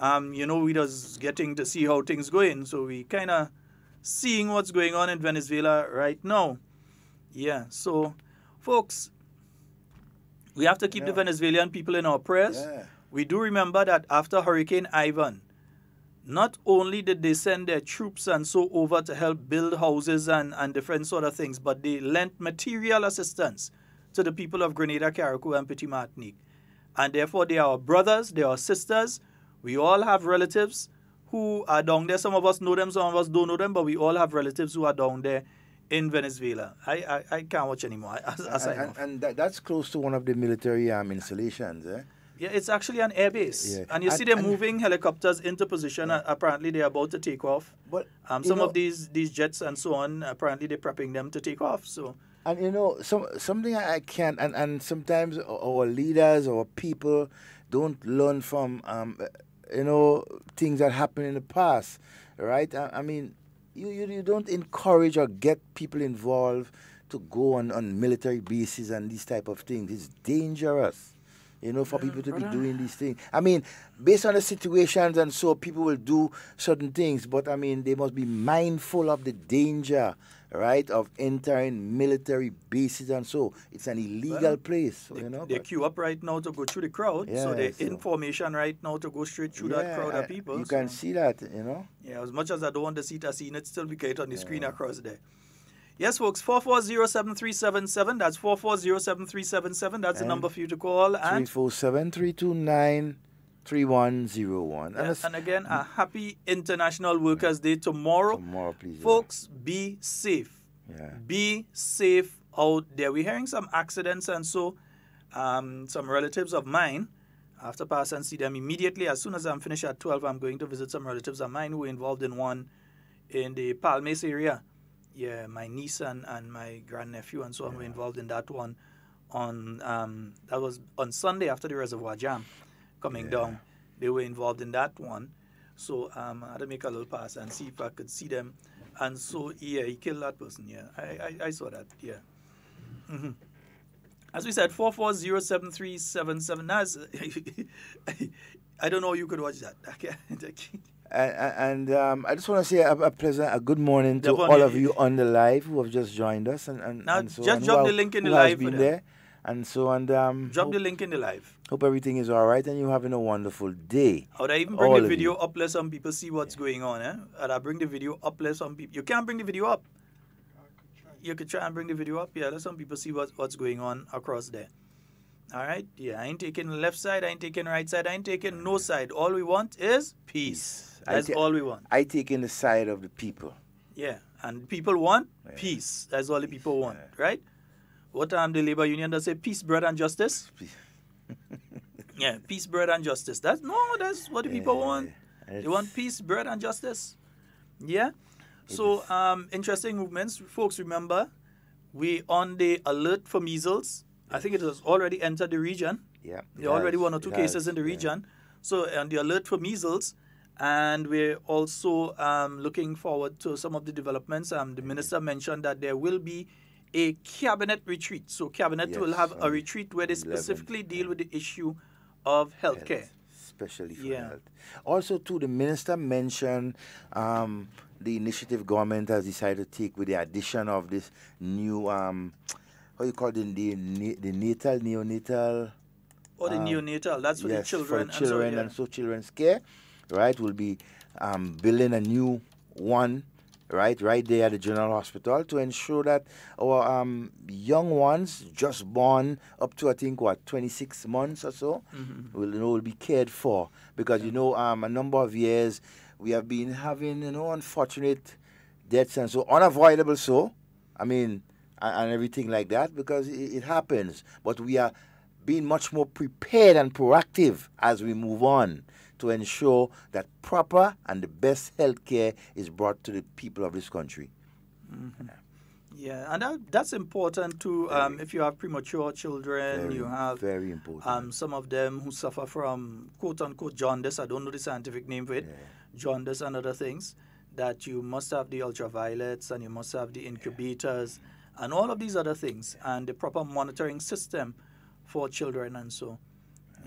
We just getting to see how things going. So we kind of seeing what's going on in Venezuela right now. Yeah, so folks, we have to keep the Venezuelan people in our prayers. Yeah. We do remember that after Hurricane Ivan, not only did they send their troops and so over to help build houses and different sort of things, but they lent material assistance to the people of Grenada, Carriacou, and Petit Martinique. And therefore, they are our brothers, they are our sisters. We all have relatives who are down there. Some of us know them, some of us don't know them, but we all have relatives who are down there in Venezuela. I can't watch anymore. And that's close to one of the military installations, Yeah, it's actually an air base. Yeah. And you see they're moving helicopters into position. Apparently, they're about to take off. But some of these jets and so on, apparently they're prepping them to take off. So, and something I can't, and sometimes our leaders or people don't learn from, things that happened in the past, right? I mean, you don't encourage or get people involved to go on military bases and these type of things. It's dangerous. For people to be doing these things. I mean, based on the situations and so, people will do certain things, but I mean, they must be mindful of the danger, right, of entering military bases and so. It's an illegal place, They queue up right now to go through the crowd, so they're in formation right now to go straight through that crowd of people. You can see that, Yeah, as much as I don't want to see it, I seen it still be on the screen across there. Yes, folks, 440-7377. That's 440-7377. That's the number for you to call. And 347-329-3101. And again, a happy International Workers' Day tomorrow. Tomorrow, please. Folks, be safe. Yeah. Be safe out there. We're hearing some accidents and so some relatives of mine, I have to pass and see them immediately. As soon as I'm finished at 12, I'm going to visit some relatives of mine who were involved in one in the Palmes area. Yeah, my niece and my grandnephew and so on were involved in that one that was on Sunday after the reservoir jam coming down. They were involved in that one. So I had to make a little pass and see if I could see them. And so, he killed that person, I saw that, As we said, 4407377. That's I don't know you could watch that. And I just want to say a good morning to all of you on the live who have just joined us and so just drop the link in the live been there. And so drop the link in the live. Hope everything is all right and you're having a wonderful day. Or I even bring the video up, let some people see what's going on. And I bring the video up, let some people. You can't bring the video up. You could try and bring the video up. Yeah, let some people see what's going on across there. All right? Yeah, I ain't taking the left side. I ain't taking the right side. I ain't taking no side. All we want is peace. That's all we want. I take in the side of the people. Yeah, and people want peace. That's all the people want, right? What the labor union does say, peace, bread, and justice. Yeah, peace, bread, and justice. That's what the people want. They want peace, bread, and justice. Yeah. So interesting movements, folks. Remember, we on the alert for measles. I think it has already entered the region. Yeah, there are already 1 or 2 cases in the region. So on the alert for measles. And we're also looking forward to some of the developments. The minister mentioned that there will be a cabinet retreat. So cabinet will have a retreat where they specifically deal with the issue of healthcare. Especially for health. Also, too, the minister mentioned the initiative government has decided to take with the addition of this new, how you call it, the neonatal. Or the neonatal, that's for the children. For children and so children's care. Right, we'll be building a new one, right there at the General Hospital to ensure that our young ones just born up to, I think, 26 months or so, will be cared for. Because, a number of years we have been having, unfortunate deaths and so unavoidable so, and everything like that because it happens. But we are being much more prepared and proactive as we move on to ensure that proper and the best health care is brought to the people of this country. Yeah, and that's important too. If you have premature children, you have very important. Some of them who suffer from quote-unquote jaundice. I don't know the scientific name for it. Jaundice and other things. That you must have the ultraviolets and you must have the incubators and all of these other things and the proper monitoring system for children and so.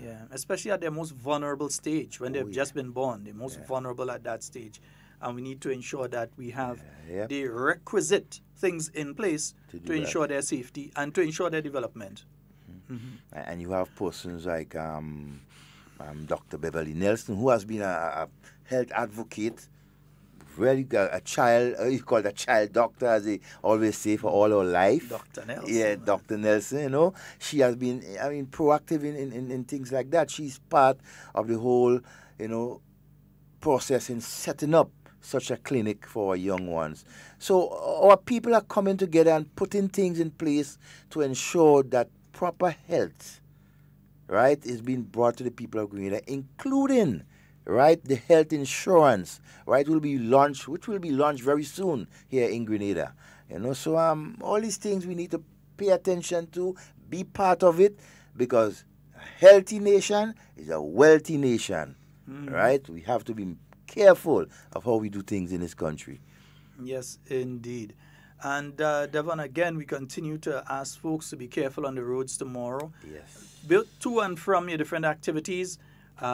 Yeah, especially at their most vulnerable stage when they've just been born. They're most vulnerable at that stage. And we need to ensure that we have the requisite things in place to ensure their safety and to ensure their development. And you have persons like Dr. Beverly Nelson, who has been a health advocate, really a child, you call it a child doctor, as they always say, for all her life. Dr. Nelson. Yeah, Dr. Nelson, She has been, proactive in things like that. She's part of the whole, process in setting up such a clinic for our young ones. So our people are coming together and putting things in place to ensure that proper health, right, is being brought to the people of Grenada, including the health insurance, which will be launched very soon here in Grenada. So all these things we need to pay attention to, be part of it, because a healthy nation is a wealthy nation, right? We have to be careful of how we do things in this country. Yes, indeed. And Devon, again, we continue to ask folks to be careful on the roads tomorrow. Yes. Built to and from your different activities.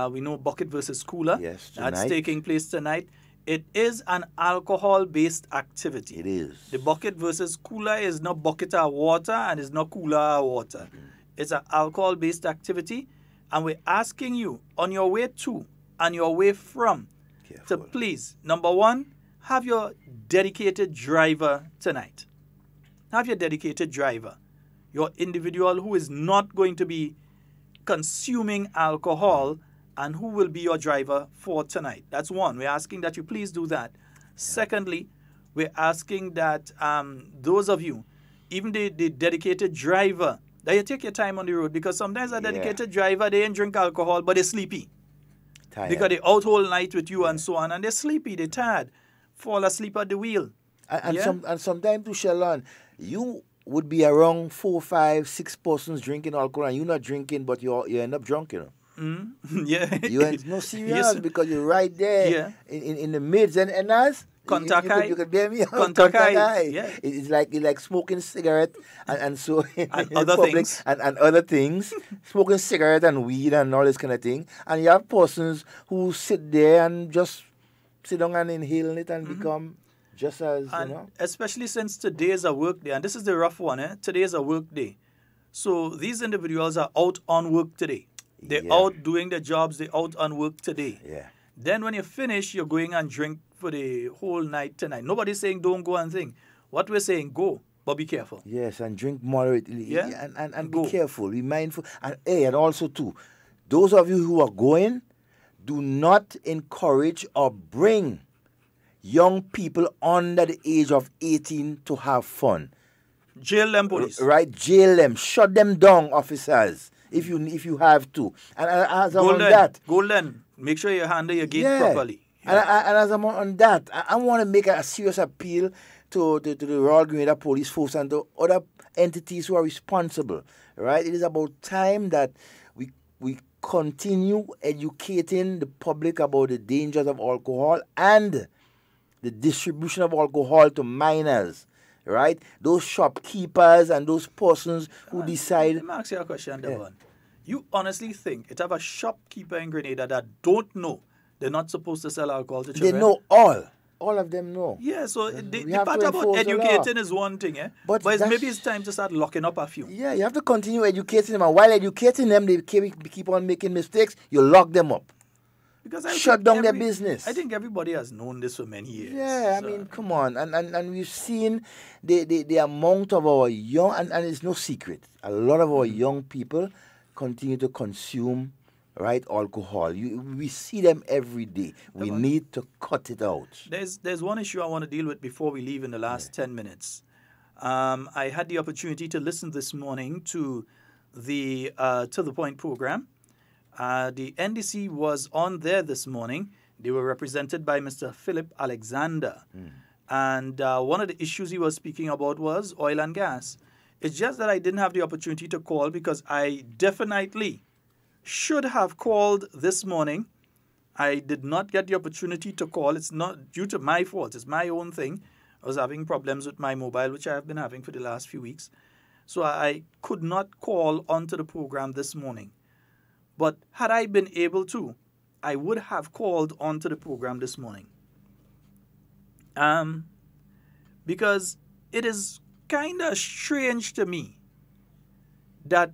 We know bucket versus cooler. Yes, that's taking place tonight. It is an alcohol-based activity. It is. The bucket versus cooler is not bucket of water and is not cooler of water. It's an alcohol-based activity. And we're asking you, on your way to and your way from, to please, number one, have your dedicated driver tonight. Have your dedicated driver. Your individual who is not going to be consuming alcohol and who will be your driver for tonight. That's one. We're asking that you please do that. Secondly, we're asking that those of you, even the dedicated driver, that you take your time on the road, because sometimes a dedicated driver, they ain't drink alcohol, but they're sleepy. Tired. Because they're out all night with you and so on, and they're sleepy, they're tired, fall asleep at the wheel. And sometimes too, Sheldon, you would be around 4, 5, 6 persons drinking alcohol, and you're not drinking, but you end up drunk, Yeah. You ain't no serious because you're right there in the midst. And as Kontakai. You could bear me out. Kontakai. Yeah. It's like smoking cigarette and so and other things. And other things. Smoking cigarette and weed and all this kind of thing. And you have persons who sit there and just sit down and inhale it and become just as, especially since today is a work day, and this is the rough one, today is a work day. So these individuals are out on work today. They're out doing their jobs, they're out on work today. Yeah. Then when you finish, you're going and drink for the whole night tonight. Nobody's saying don't go and think. What we're saying, go, but be careful. Yes, and drink moderately. Yeah. And be careful, be mindful. And also too, those of you who are going, do not encourage or bring young people under the age of 18 to have fun. Jail them, police. Right, jail them. Shut them down, officers, if you have to. And as I'm on that... Golden, make sure you handle your gate properly. Yeah. And as I'm on that, I want to make a serious appeal to the Royal Grenada Police Force and to other entities who are responsible. Right? It is about time that we continue educating the public about the dangers of alcohol and the distribution of alcohol to minors, right? Those shopkeepers and those persons who decide... Let me ask you a question, Devon. You honestly think it have a shopkeeper in Grenada that don't know they're not supposed to sell alcohol to children? They know all. All of them know. Yeah, so the part about educating is one thing, but maybe it's time to start locking up a few. Yeah, you have to continue educating them. And while educating them, they keep on making mistakes, you lock them up. Because shut down their business. I think everybody has known this for many years. Yeah, I mean, come on. And we've seen the amount of our young, and it's no secret, a lot of our young people continue to consume, right, alcohol. We see them every day. We need to cut it out. There's one issue I want to deal with before we leave in the last 10 minutes. I had the opportunity to listen this morning to the To The Point program. The NDC was on there this morning. They were represented by Mr. Philip Alexander. And one of the issues he was speaking about was oil and gas. It's just that I didn't have the opportunity to call because I definitely should have called this morning. I did not get the opportunity to call. It's not due to my fault. It's my own thing. I was having problems with my mobile, which I have been having for the last few weeks. So I could not call onto the program this morning. But had I been able to, I would have called onto the program this morning. Because it is kind of strange to me that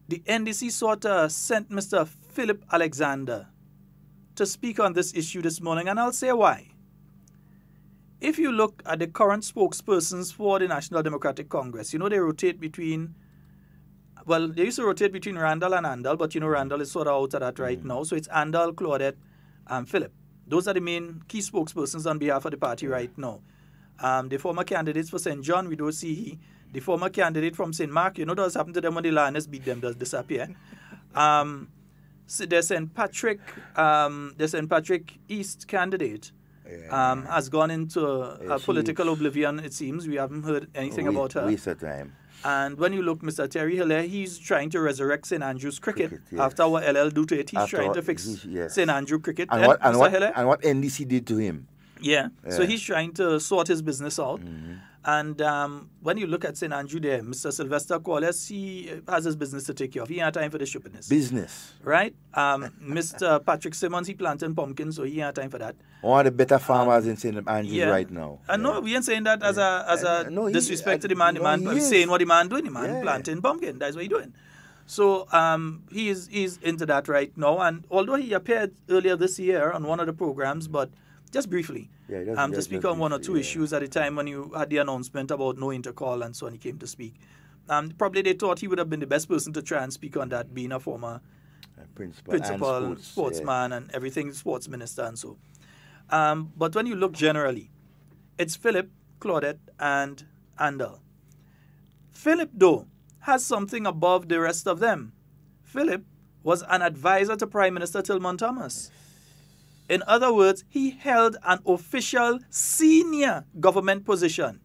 the NDC sort of sent Mr. Philip Alexander to speak on this issue this morning, and I'll say why. If you look at the current spokespersons for the National Democratic Congress, they rotate between... Well, they used to rotate between Randall and Andal, but Randall is sort of out of that right now. So it's Andal, Claudette, and Philip. Those are the main key spokespersons on behalf of the party right now. The former candidates for St. John, we don't see he. The former candidate from St. Mark, does happen to them when the Lioness beat them, does disappear. So the St. Patrick East candidate has gone into political oblivion, it seems. We haven't heard anything about her. Waste of time. And when you look, Mr. Terry Hill, he's trying to resurrect St. Andrew's cricket after what LL do to it. He's trying to fix St. Andrew cricket. And what NDC did to him. Yeah. So he's trying to sort his business out. And when you look at St. Andrew there, Mr. Sylvester Corliss, he has his business to take care of. He ain't time for the stupidness. Business. Right? Mr. Patrick Simmons, he planting pumpkins, so he ain't time for that. One of the better farmers in St. Andrews right now. No, we ain't saying that as a disrespect to the man. The man saying what the man doing. The man planting pumpkin. That's what he doing. So he's into that right now. And although he appeared earlier this year on one of the programs, but just briefly, to speak on one or two issues at the time when you had the announcement about no intercall and so on, he came to speak. Probably they thought he would have been the best person to try and speak on that, being a former principal, sportsman and everything, sports minister and so. But when you look generally, it's Philip, Claudette, and Andal. Philip, though, has something above the rest of them. Philip was an advisor to Prime Minister Tillman Thomas. In other words, he held an official senior government position.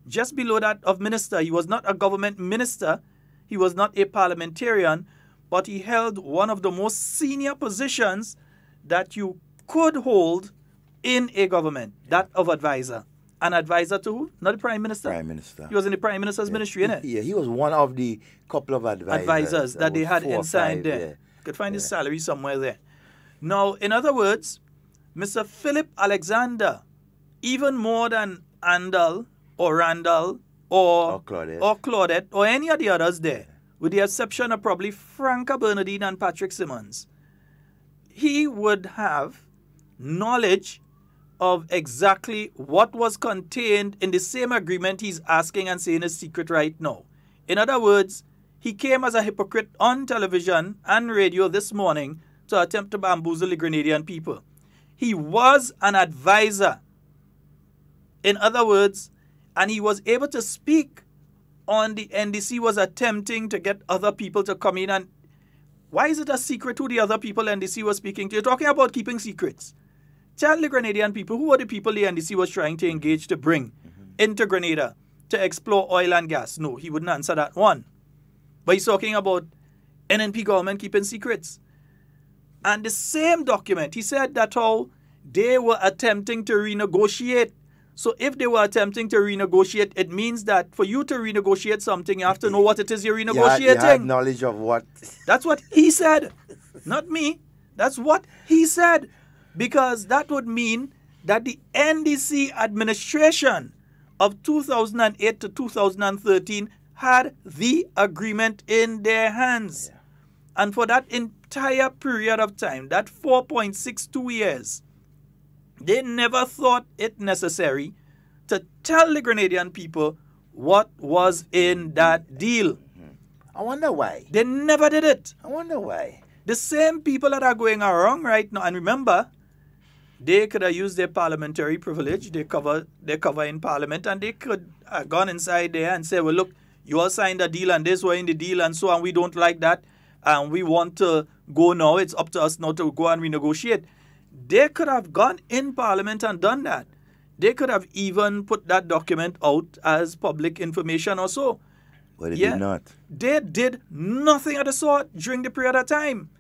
Just below that of minister, he was not a government minister, he was not a parliamentarian, but he held one of the most senior positions that you could hold in a government, that of advisor. An advisor to who? Not the Prime Minister? Prime Minister. He was in the Prime Minister's ministry, innit? Yeah, he was one of the couple of advisors That they had 4 or inside 5, there. yeah. Could find his salary somewhere there. Now, in other words, Mr. Philip Alexander, even more than Andal or Randall or Claudette or any of the others there, with the exception of probably Franca Bernardine and Patrick Simmons, he would have knowledge of exactly what was contained in the same agreement he's asking and saying is secret right now. In other words, he came as a hypocrite on television and radio this morning to attempt to bamboozle the Grenadian people. He was an advisor. In other words, and he was able to speak on the NDC was attempting to get other people to come in. And why is it a secret who the other people NDC was speaking to? You're talking about keeping secrets. Tell the Grenadian people who are the people the NDC was trying to engage to bring into Grenada to explore oil and gas. No, he wouldn't answer that one. But he's talking about NNP government keeping secrets. And the same document, he said that how they were attempting to renegotiate. So if they were attempting to renegotiate, it means that for you to renegotiate something, you have to know what it is you're renegotiating. You had knowledge of what? That's what he said, not me. That's what he said. Because that would mean that the NDC administration of 2008 to 2013 had the agreement in their hands. Yeah. And for that entire period of time, that 4.62 years, they never thought it necessary to tell the Grenadian people what was in that deal. I wonder why. They never did it. I wonder why. The same people that are going around right now, and remember, they could have used their parliamentary privilege, they cover in parliament, and they could have gone inside there and say, well, look, you all signed a deal and this were in the deal and so on, we don't like that, and we want to go now, it's up to us now to go and renegotiate. They could have gone in parliament and done that. They could have even put that document out as public information or so. But they did not. They did nothing of the sort during the period of time.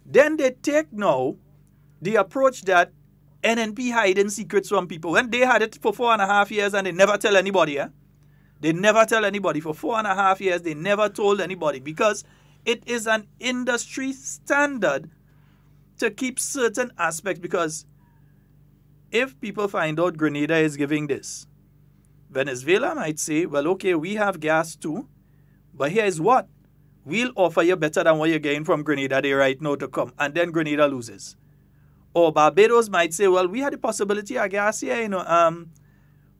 Then they take now the approach that NNP hiding secrets from people. When they had it for 4.5 years and they never tell anybody, They never tell anybody. For 4.5 years, they never told anybody because it is an industry standard to keep certain aspects, because if people find out Grenada is giving this, Venezuela might say, well, okay, we have gas too, but here's what. We'll offer you better than what you're getting from Grenada there right now to come, and then Grenada loses. Or Barbados might say, well, we had the possibility of gas here,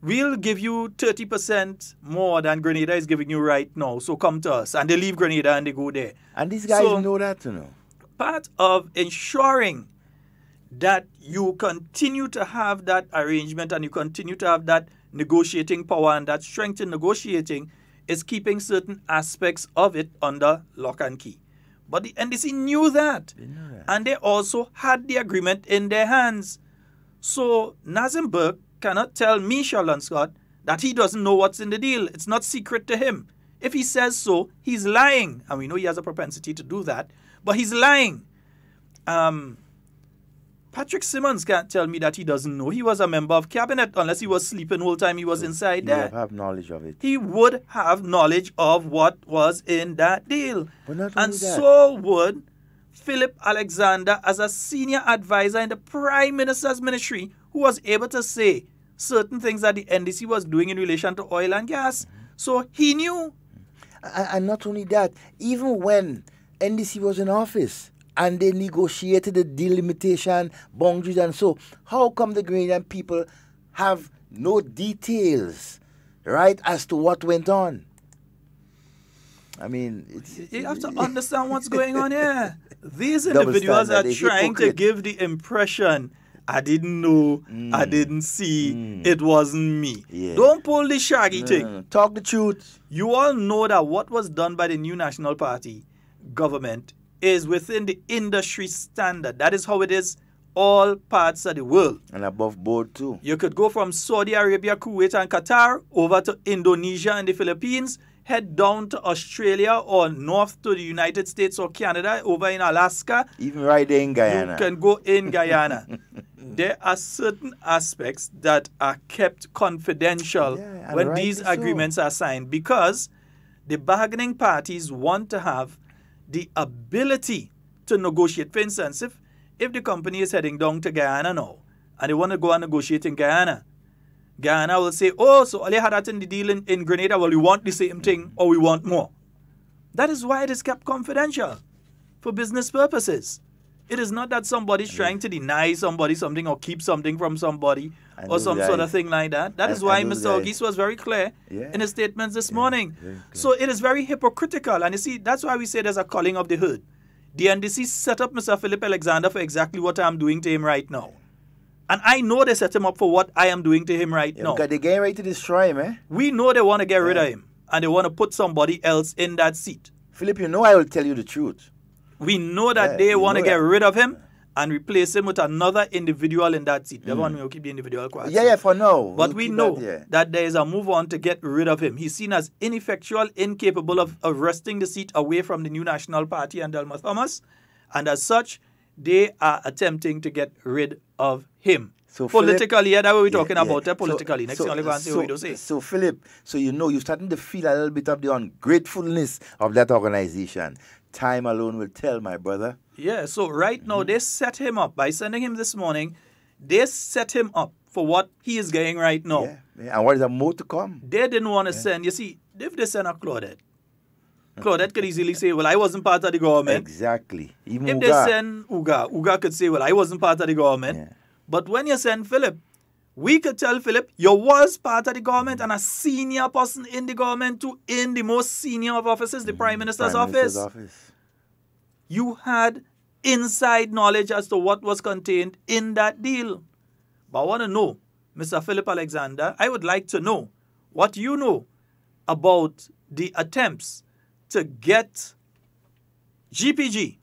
we'll give you 30% more than Grenada is giving you right now, so come to us. And they leave Grenada and they go there. And these guys know that, Part of ensuring that you continue to have that arrangement and you continue to have that negotiating power and that strength in negotiating is keeping certain aspects of it under lock and key. But the NDC knew that. And they also had the agreement in their hands. So Nazim Burke cannot tell me, Sheldon Scott, that he doesn't know what's in the deal. It's not secret to him. If he says so, he's lying. And we know he has a propensity to do that. But he's lying. Patrick Simmons can't tell me that he doesn't know. He was a member of cabinet unless he was sleeping the whole time he was inside there. He would have knowledge of it. He would have knowledge of what was in that deal. But not and only that. So would Philip Alexander as a senior advisor in the Prime Minister's ministry who was able to say certain things that the NDC was doing in relation to oil and gas. So he knew. And not only that, even when NDC was in office and they negotiated the delimitation, boundaries and so, how come the Grenadian people have no details, right, as to what went on? I mean, you have to understand what's going on here. These individuals are trying to give the impression, I didn't know, I didn't see, it wasn't me. Yeah. Don't pull the shaggy thing. Talk the truth. You all know that what was done by the New National Party government is within the industry standard. That is how it is all parts of the world. And above board too. You could go from Saudi Arabia, Kuwait and Qatar over to Indonesia and the Philippines. head down to Australia or north to the United States or Canada, over in Alaska. Even right there in Guyana. You can go in Guyana. There are certain aspects that are kept confidential when these agreements are signed, because the bargaining parties want to have the ability to negotiate. For instance, if the company is heading down to Guyana now and they want to go and negotiate in Guyana, Guyana will say, oh, so all you had that in the deal in Grenada, well, we want the same thing or we want more. That is why it is kept confidential for business purposes. It is not that somebody's trying to deny somebody something or keep something from somebody or some sort of thing like that. That is why Mr. Ogis was very clear in his statements this morning. So it is very hypocritical. And you see, that's why we say there's a culling of the herd. The NDC set up Mr. Philip Alexander for exactly what I'm doing to him right now. And I know they set him up for what I am doing to him right now. Because they're getting ready to destroy him, eh? We know they want to get rid of him. And they want to put somebody else in that seat. Philip, you know I will tell you the truth. We know that they want to get rid of him and replace him with another individual in that seat. They want to keep the individual quiet. Yeah, for now. But we know that there is a move on to get rid of him. He's seen as ineffectual, incapable of wresting the seat away from the new National Party and Delma Thomas. And as such, they are attempting to get rid of him. So politically, that's what we're talking about. Politically. Next thing I'll go and say what we don't say. So Philip, so you know, you're starting to feel a little bit of the ungratefulness of that organization. Time alone will tell, my brother. Yeah, so right now, they set him up by sending him this morning. They set him up for what he is getting right now. Yeah. And what is there more to come? They didn't want to send, you see, if they send a Claudette could easily say, well, I wasn't part of the government. Exactly. Even if they send Uga could say, well, I wasn't part of the government. Yeah. But when you send Philip, we could tell Philip, you was part of the government and a senior person in the government too, in the most senior of offices, the Prime Minister's office. You had inside knowledge as to what was contained in that deal. But I want to know, Mr. Philip Alexander, I would like to know what you know about the attempts to get GPG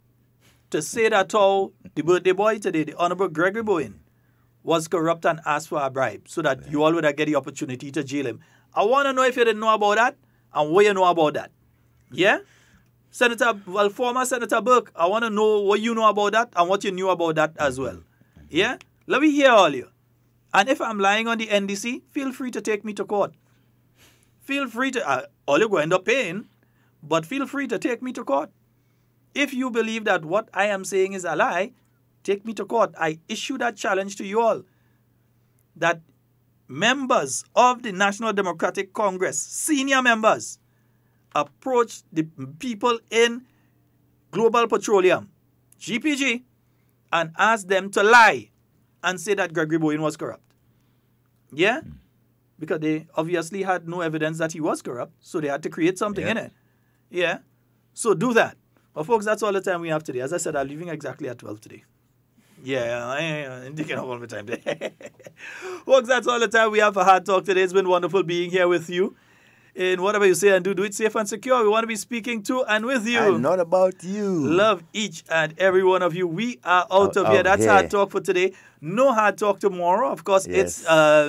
to say that how the birthday boy today, the Honorable Gregory Bowen, was corrupt and asked for a bribe so that you all would get the opportunity to jail him. I want to know if you didn't know about that and what you know about that. Yeah? Former Senator Burke, I want to know what you know about that and what you knew about that as well. Yeah? Let me hear all you. And if I'm lying on the NDC, feel free to take me to court. Feel free to, all you're going to end up paying, but feel free to take me to court. If you believe that what I am saying is a lie, take me to court. I issue that challenge to you all. That members of the National Democratic Congress, senior members, approach the people in Global Petroleum, GPG, and ask them to lie and say that Gregory Bowen was corrupt. Yeah? Because they obviously had no evidence that he was corrupt, so they had to create something in it. Yeah? So do that. Well, folks, that's all the time we have today. As I said, I'm leaving exactly at 12 today. Yeah, I'm taking up all my time there. Folks, that's all the time we have for Hard Talk today. It's been wonderful being here with you. In whatever you say and do it safe and secure. We want to be speaking to and with you. And not about you. Love each and every one of you. We are out of here. That's Hard Talk for today. No Hard Talk tomorrow. Of course, it's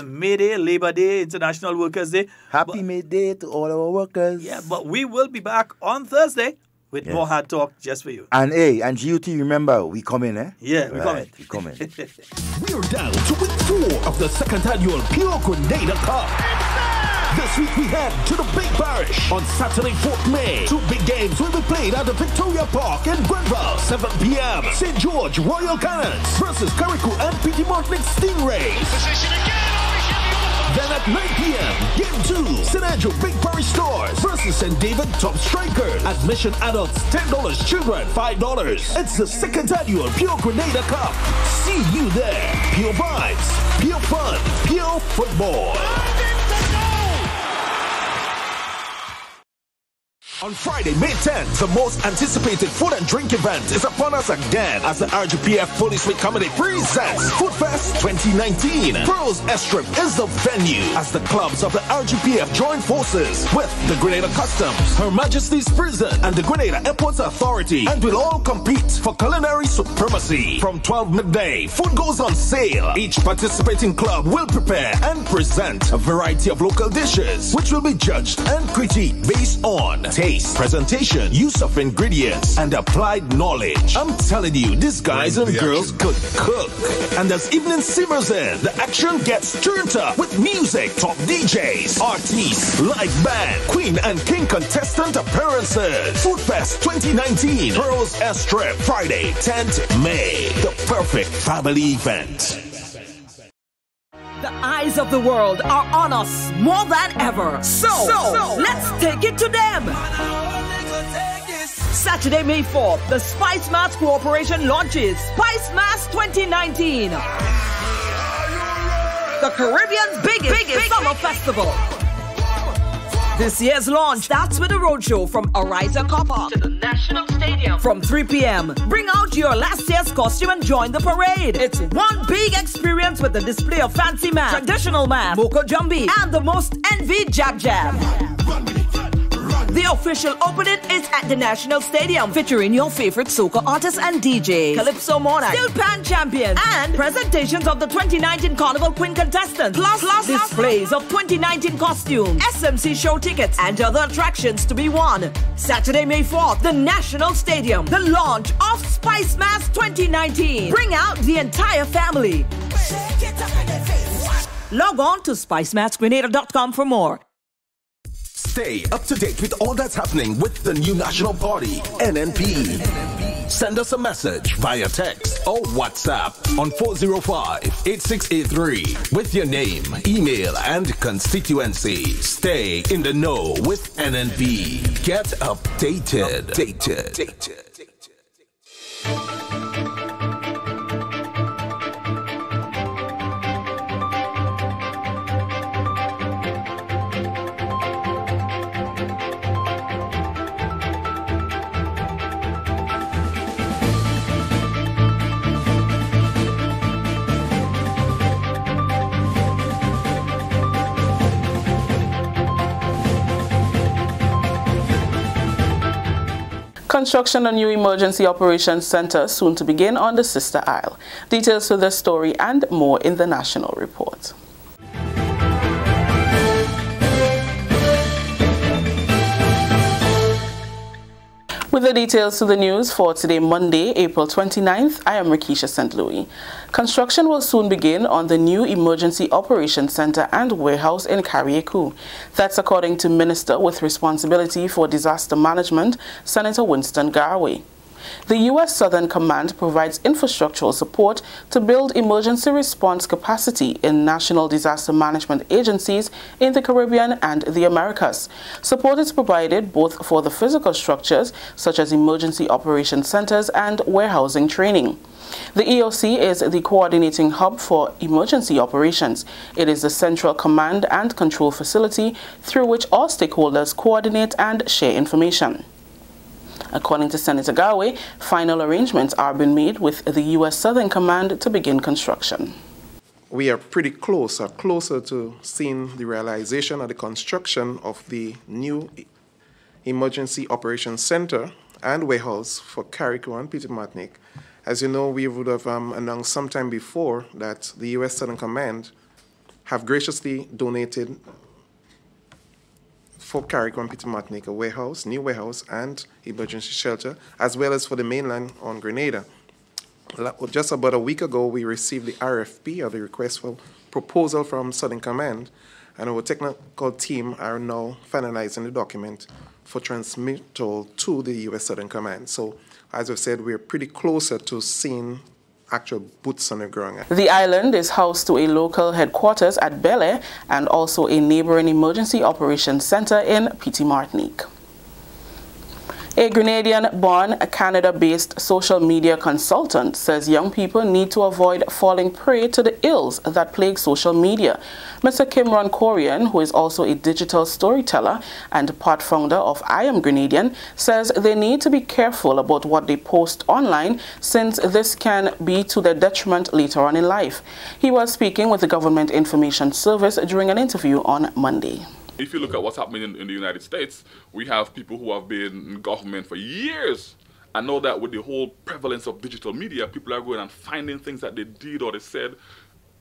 May Day, Labor Day, International Workers' Day. Happy May Day to all our workers. Yeah, but we will be back on Thursday with more Hard Talk just for you. And and GUT, remember, we come in, eh? Yeah, we come in. We come in. We're down to week 4 of the second annual Pure Grenada Cup. This week we head to the Big Parish on Saturday, 4th May. 2 big games will be played at the Victoria Park in Grenville. 7 p.m. St. George Royal Cannons versus Carriacou and P.T. Montlick Stingrays. Then at 9 p.m., Game 2, St. Andrew Big Parish Stars versus St. David Top Strikers. Admission adults $10, children $5. It's the second annual Pure Grenada Cup. See you there. Pure vibes, pure fun, pure football. On Friday, May 10th, the most anticipated food and drink event is upon us again as the RGPF Police Week Comedy presents Food Fest 2019. Pearls Airstrip is the venue as the clubs of the RGPF join forces with the Grenada Customs, Her Majesty's Prison, and the Grenada Airports Authority, and will all compete for culinary supremacy. From 12 midday, food goes on sale. Each participating club will prepare and present a variety of local dishes, which will be judged and critiqued based on taste, presentation, use of ingredients, and applied knowledge. I'm telling you, these guys and girls could cook. And as evening simmers in, the action gets turned up with music, top DJs, artists, live band, queen and king contestant appearances. Food Fest 2019, Pearls Airstrip, Friday, 10th May. The perfect family event. The eyes of the world are on us more than ever. So let's take it to them. Saturday, May 4th, the Spice Mass Corporation launches Spice Mass 2019. The Caribbean's biggest summer festival. This year's launch starts with a roadshow from Ariza Car Park to the National Stadium from 3 p.m. Bring out your last year's costume and join the parade. It's one big experience with a display of fancy man, traditional man, Moko Jambi, and the most envied Jab Jab. The official opening is at the National Stadium, featuring your favorite soca artists and DJs, Calypso Monarch, Steel Pan champions, and presentations of the 2019 Carnival Queen contestants, plus displays of 2019 costumes, SMC show tickets, and other attractions to be won. Saturday, May 4th, the National Stadium, the launch of Spice Mass 2019. Bring out the entire family. Log on to spicemassgrenada.com for more. Stay up to date with all that's happening with the new national party, NNP. Send us a message via text or WhatsApp on 405-8683 with your name, email, and constituency. Stay in the know with NNP. Get updated. Construction on new emergency operations center soon to begin on the Sister Isle. Details to this story and more in the national report. With the details to the news for today, Monday, April 29th, I am Rikisha St. Louis. Construction will soon begin on the new Emergency Operations Center and warehouse in Carriacou. That's according to Minister with responsibility for disaster management, Senator Winston Garwe. The U.S. Southern Command provides infrastructural support to build emergency response capacity in national disaster management agencies in the Caribbean and the Americas. Support is provided both for the physical structures, such as emergency operation centers and warehousing training. The EOC is the coordinating hub for emergency operations. It is the central command and control facility through which all stakeholders coordinate and share information. According to Senator Garwe, final arrangements are being made with the U.S. Southern Command to begin construction. We are pretty close, or closer to seeing the realization of the construction of the new Emergency Operations Center and warehouse for Carriacou and Petit Martinique. As you know, we would have announced sometime before that the U.S. Southern Command have graciously donated for Carriacou and Petit Martinique a warehouse, new warehouse, and emergency shelter, as well as for the mainland on Grenada. Just about a week ago, we received the RFP, or the request for proposal from Southern Command, and our technical team are now finalizing the document for transmittal to the U.S. Southern Command. So, as I've said, we're pretty closer to seeing actual boots on the ground. The island is housed to a local headquarters at Bel Air and also a neighboring emergency operations center in Petit Martinique. A Grenadian-born, Canada-based social media consultant says young people need to avoid falling prey to the ills that plague social media. Mr. Kimron Corian, who is also a digital storyteller and part founder of I Am Grenadian, says they need to be careful about what they post online since this can be to their detriment later on in life. He was speaking with the Government Information Service during an interview on Monday. If you look at what's happening in the United States, we have people who have been in government for years. I know that with the whole prevalence of digital media, people are going and finding things that they did or they said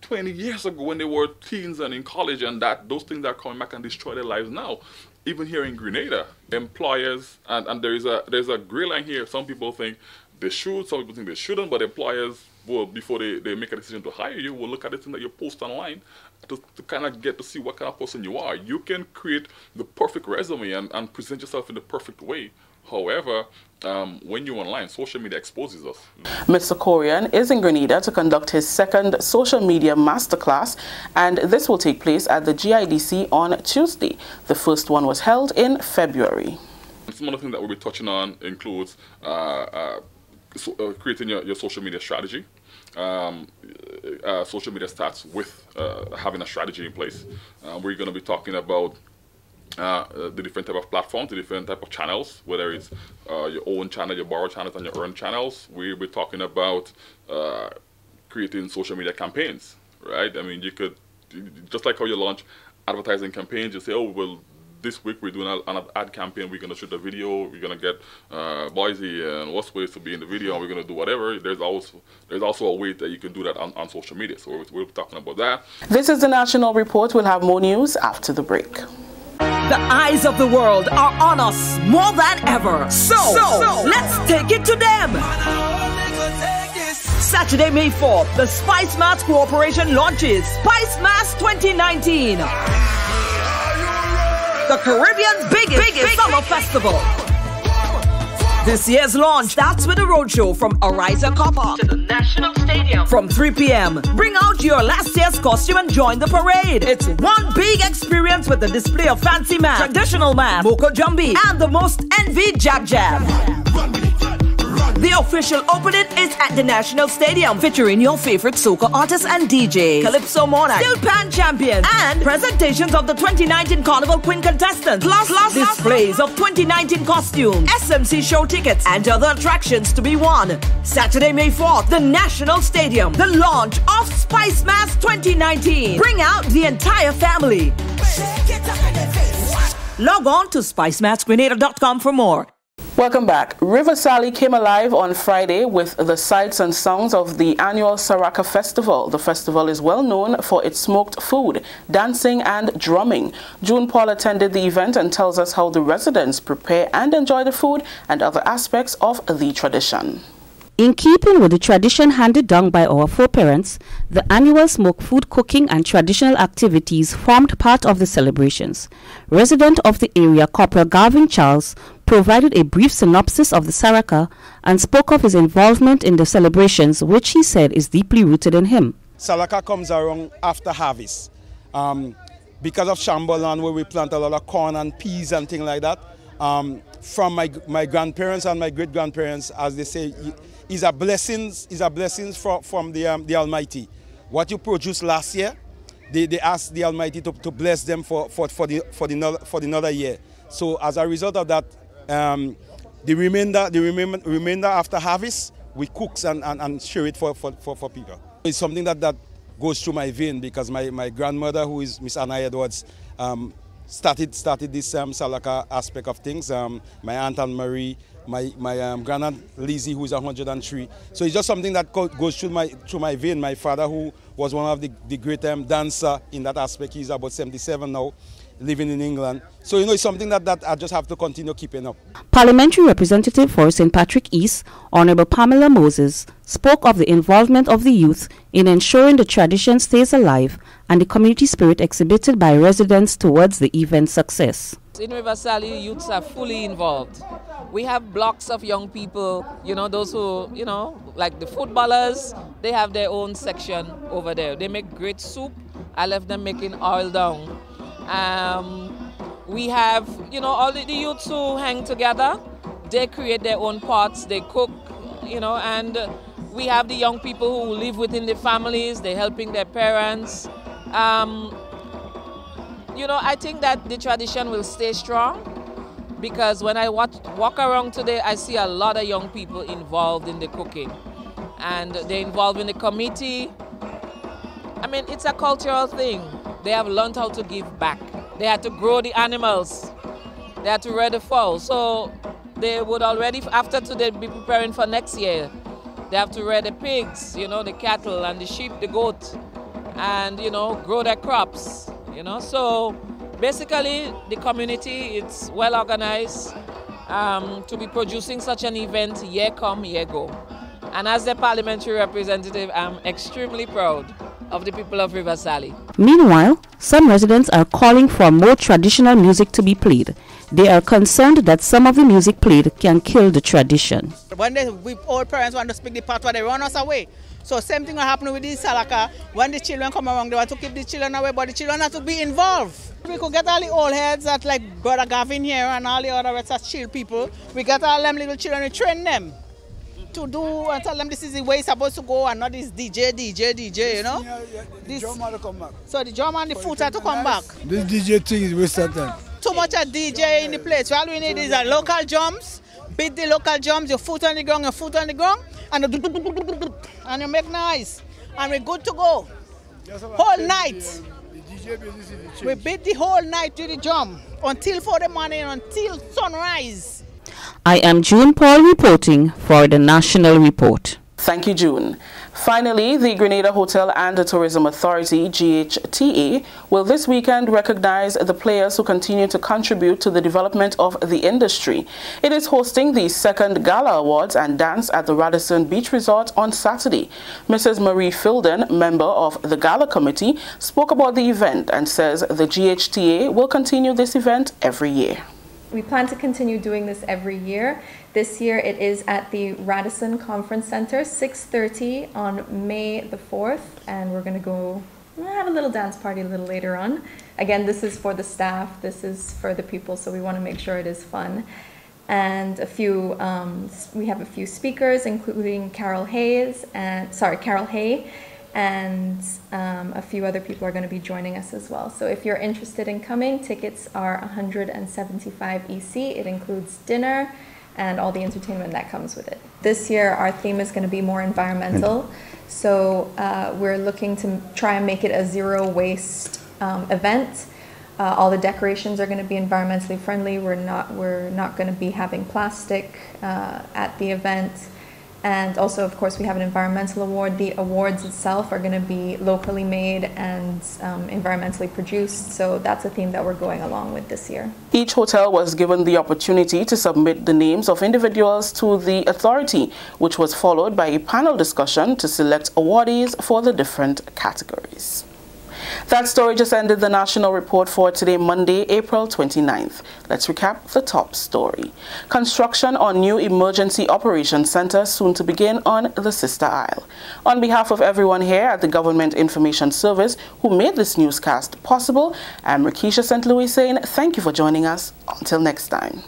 20 years ago when they were teens and in college, and that those things are coming back and destroy their lives now. Even here in Grenada, employers, and there's a gray line here. Some people think they should, some people think they shouldn't, but employers will, before they make a decision to hire you, will look at the thing that you post online to kind of get to see what kind of person you are. You can create the perfect resume and present yourself in the perfect way. However, when you're online, social media exposes us. Mr. Corian is in Grenada to conduct his second social media masterclass, and this will take place at the GIDC on Tuesday. The first one was held in February. Some of the things that we'll be touching on includes creating your social media strategy. Social media starts with having a strategy in place. We're going to be talking about the different type of platforms, the different type of channels, whether it's your own channel, your borrowed channels, and your earned channels. We'll be talking about creating social media campaigns, right? I mean, you could, just like how you launch advertising campaigns, you say, oh, well, this week we're doing an ad campaign, we're going to shoot a video, we're going to get Boise and Westways to be in the video, and we're going to do whatever. There's also a way that you can do that on social media, so we'll be talking about that. This is the National Report. We'll have more news after the break. The eyes of the world are on us more than ever. So let's take it to them. Saturday, May 4th, the Spice Mats Corporation launches Spice Mass 2019. The Caribbean's biggest summer festival. This year's launch starts with a roadshow from Ariza Car Park to the National Stadium from 3 p.m. Bring out your last year's costume and join the parade. It's one big experience with a display of fancy man, traditional man, Moko Jambi, and the most envied Jab Jab. The official opening is at the National Stadium, featuring your favorite soca artists and DJ, Calypso Monarch, Steel Pan Champion, and presentations of the 2019 Carnival Queen contestants, plus displays of 2019 costumes, SMC show tickets, and other attractions to be won. Saturday, May 4th, the National Stadium, the launch of Spice Mass 2019. Bring out the entire family. Log on to spicemassgrenada.com for more. Welcome back. River Sally came alive on Friday with the sights and sounds of the annual Saraka Festival. The festival is well known for its smoked food, dancing, and drumming. June Paul attended the event and tells us how the residents prepare and enjoy the food and other aspects of the tradition. In keeping with the tradition handed down by our foreparents, the annual smoke food cooking and traditional activities formed part of the celebrations. Resident of the area, Corporal Garvin Charles, provided a brief synopsis of the Saraka and spoke of his involvement in the celebrations, which he said is deeply rooted in him. Saraka comes around after harvest. Because of Shambolan, where we plant a lot of corn and peas and things like that, from my grandparents and my great-grandparents, as they say, is a blessings from the Almighty. What you produced last year, they asked the Almighty to bless them for another year. So as a result of that, the remainder after harvest, we cook and share it for people. It's something that goes through my vein because my grandmother, who is Miss Anna Edwards, started this Salaka aspect of things. My aunt Anne Marie, my grandaunt Lizzie, who is 103. So it's just something that goes through my vein. My father, who was one of the great dancer in that aspect, he's about 77 now, living in England. So, it's something that I just have to continue keeping up. Parliamentary Representative for St. Patrick East, Honorable Pamela Moses, spoke of the involvement of the youth in ensuring the tradition stays alive and the community spirit exhibited by residents towards the event's success. In River Sally, youths are fully involved. We have blocks of young people, those who, like the footballers, they have their own section over there. They make great soup. I left them making oil down. We have, all the youths who hang together. they create their own pots, they cook, you know, and we have the young people who live within the families, they're helping their parents. You know, I think that the tradition will stay strong because when I walk around today, I see a lot of young people involved in the cooking. And they're involved in the committee. I mean, it's a cultural thing. They have learned how to give back. They had to grow the animals. They had to rear the fowl. So they would already, after today, be preparing for next year. They have to rear the pigs, you know, the cattle and the sheep, the goat, and, you know, grow their crops, you know. So basically, the community, it's well organized to be producing such an event year come, year go. And as the parliamentary representative, I'm extremely proud of the people of River Sally. Meanwhile, some residents are calling for more traditional music to be played. They are concerned that some of the music played can kill the tradition. When we old parents want to speak the part, they run us away. So same thing will happen with this Salaka. When the children come around, they want to keep the children away, but the children have to be involved. We could get all the old heads that like Brother Gavin here and all the other rest of chill people. We get all them little children and train them to do and tell them this is the way it's supposed to go and not this DJ, you know? The drummer to come back. So the drummer and the foot have to come back. This DJ thing is waste of time. Too much a DJ in the place. All we need is a local drums. Beat the local drums, your foot on the ground, and you make noise. And we're good to go. Whole night. We beat the whole night to the drum until 4 in the morning, until sunrise. I am June Paul reporting for the National Report. Thank you, June. Finally, the Grenada Hotel and Tourism Authority, GHTA, will this weekend recognize the players who continue to contribute to the development of the industry. It is hosting the second Gala Awards and Dance at the Radisson Beach Resort on Saturday. Mrs. Marie Filden, member of the Gala Committee, spoke about the event and says the GHTA will continue this event every year. We plan to continue doing this every year. This year it is at the Radisson Conference Center, 6:30 on May the 4th, and we're going to go have a little dance party a little later on. Again, this is for the staff, this is for the people, so we want to make sure it is fun. And we have a few speakers, including Carol Hay, and a few other people are going to be joining us as well. So if you're interested in coming, tickets are 175 EC. It includes dinner and all the entertainment that comes with it. This year our theme is going to be more environmental. So we're looking to try and make it a zero waste event. All the decorations are going to be environmentally friendly. We're not going to be having plastic at the event. And also, of course, we have an environmental award. The awards itself are going to be locally made and environmentally produced. So that's a theme that we're going along with this year. Each hotel was given the opportunity to submit the names of individuals to the authority, which was followed by a panel discussion to select awardees for the different categories. That story just ended the National Report for today, Monday, April 29th. Let's recap the top story. Construction on new emergency operations center soon to begin on the Sister Isle. On behalf of everyone here at the Government Information Service who made this newscast possible, I'm Rikisha St. Louis saying thank you for joining us. Until next time.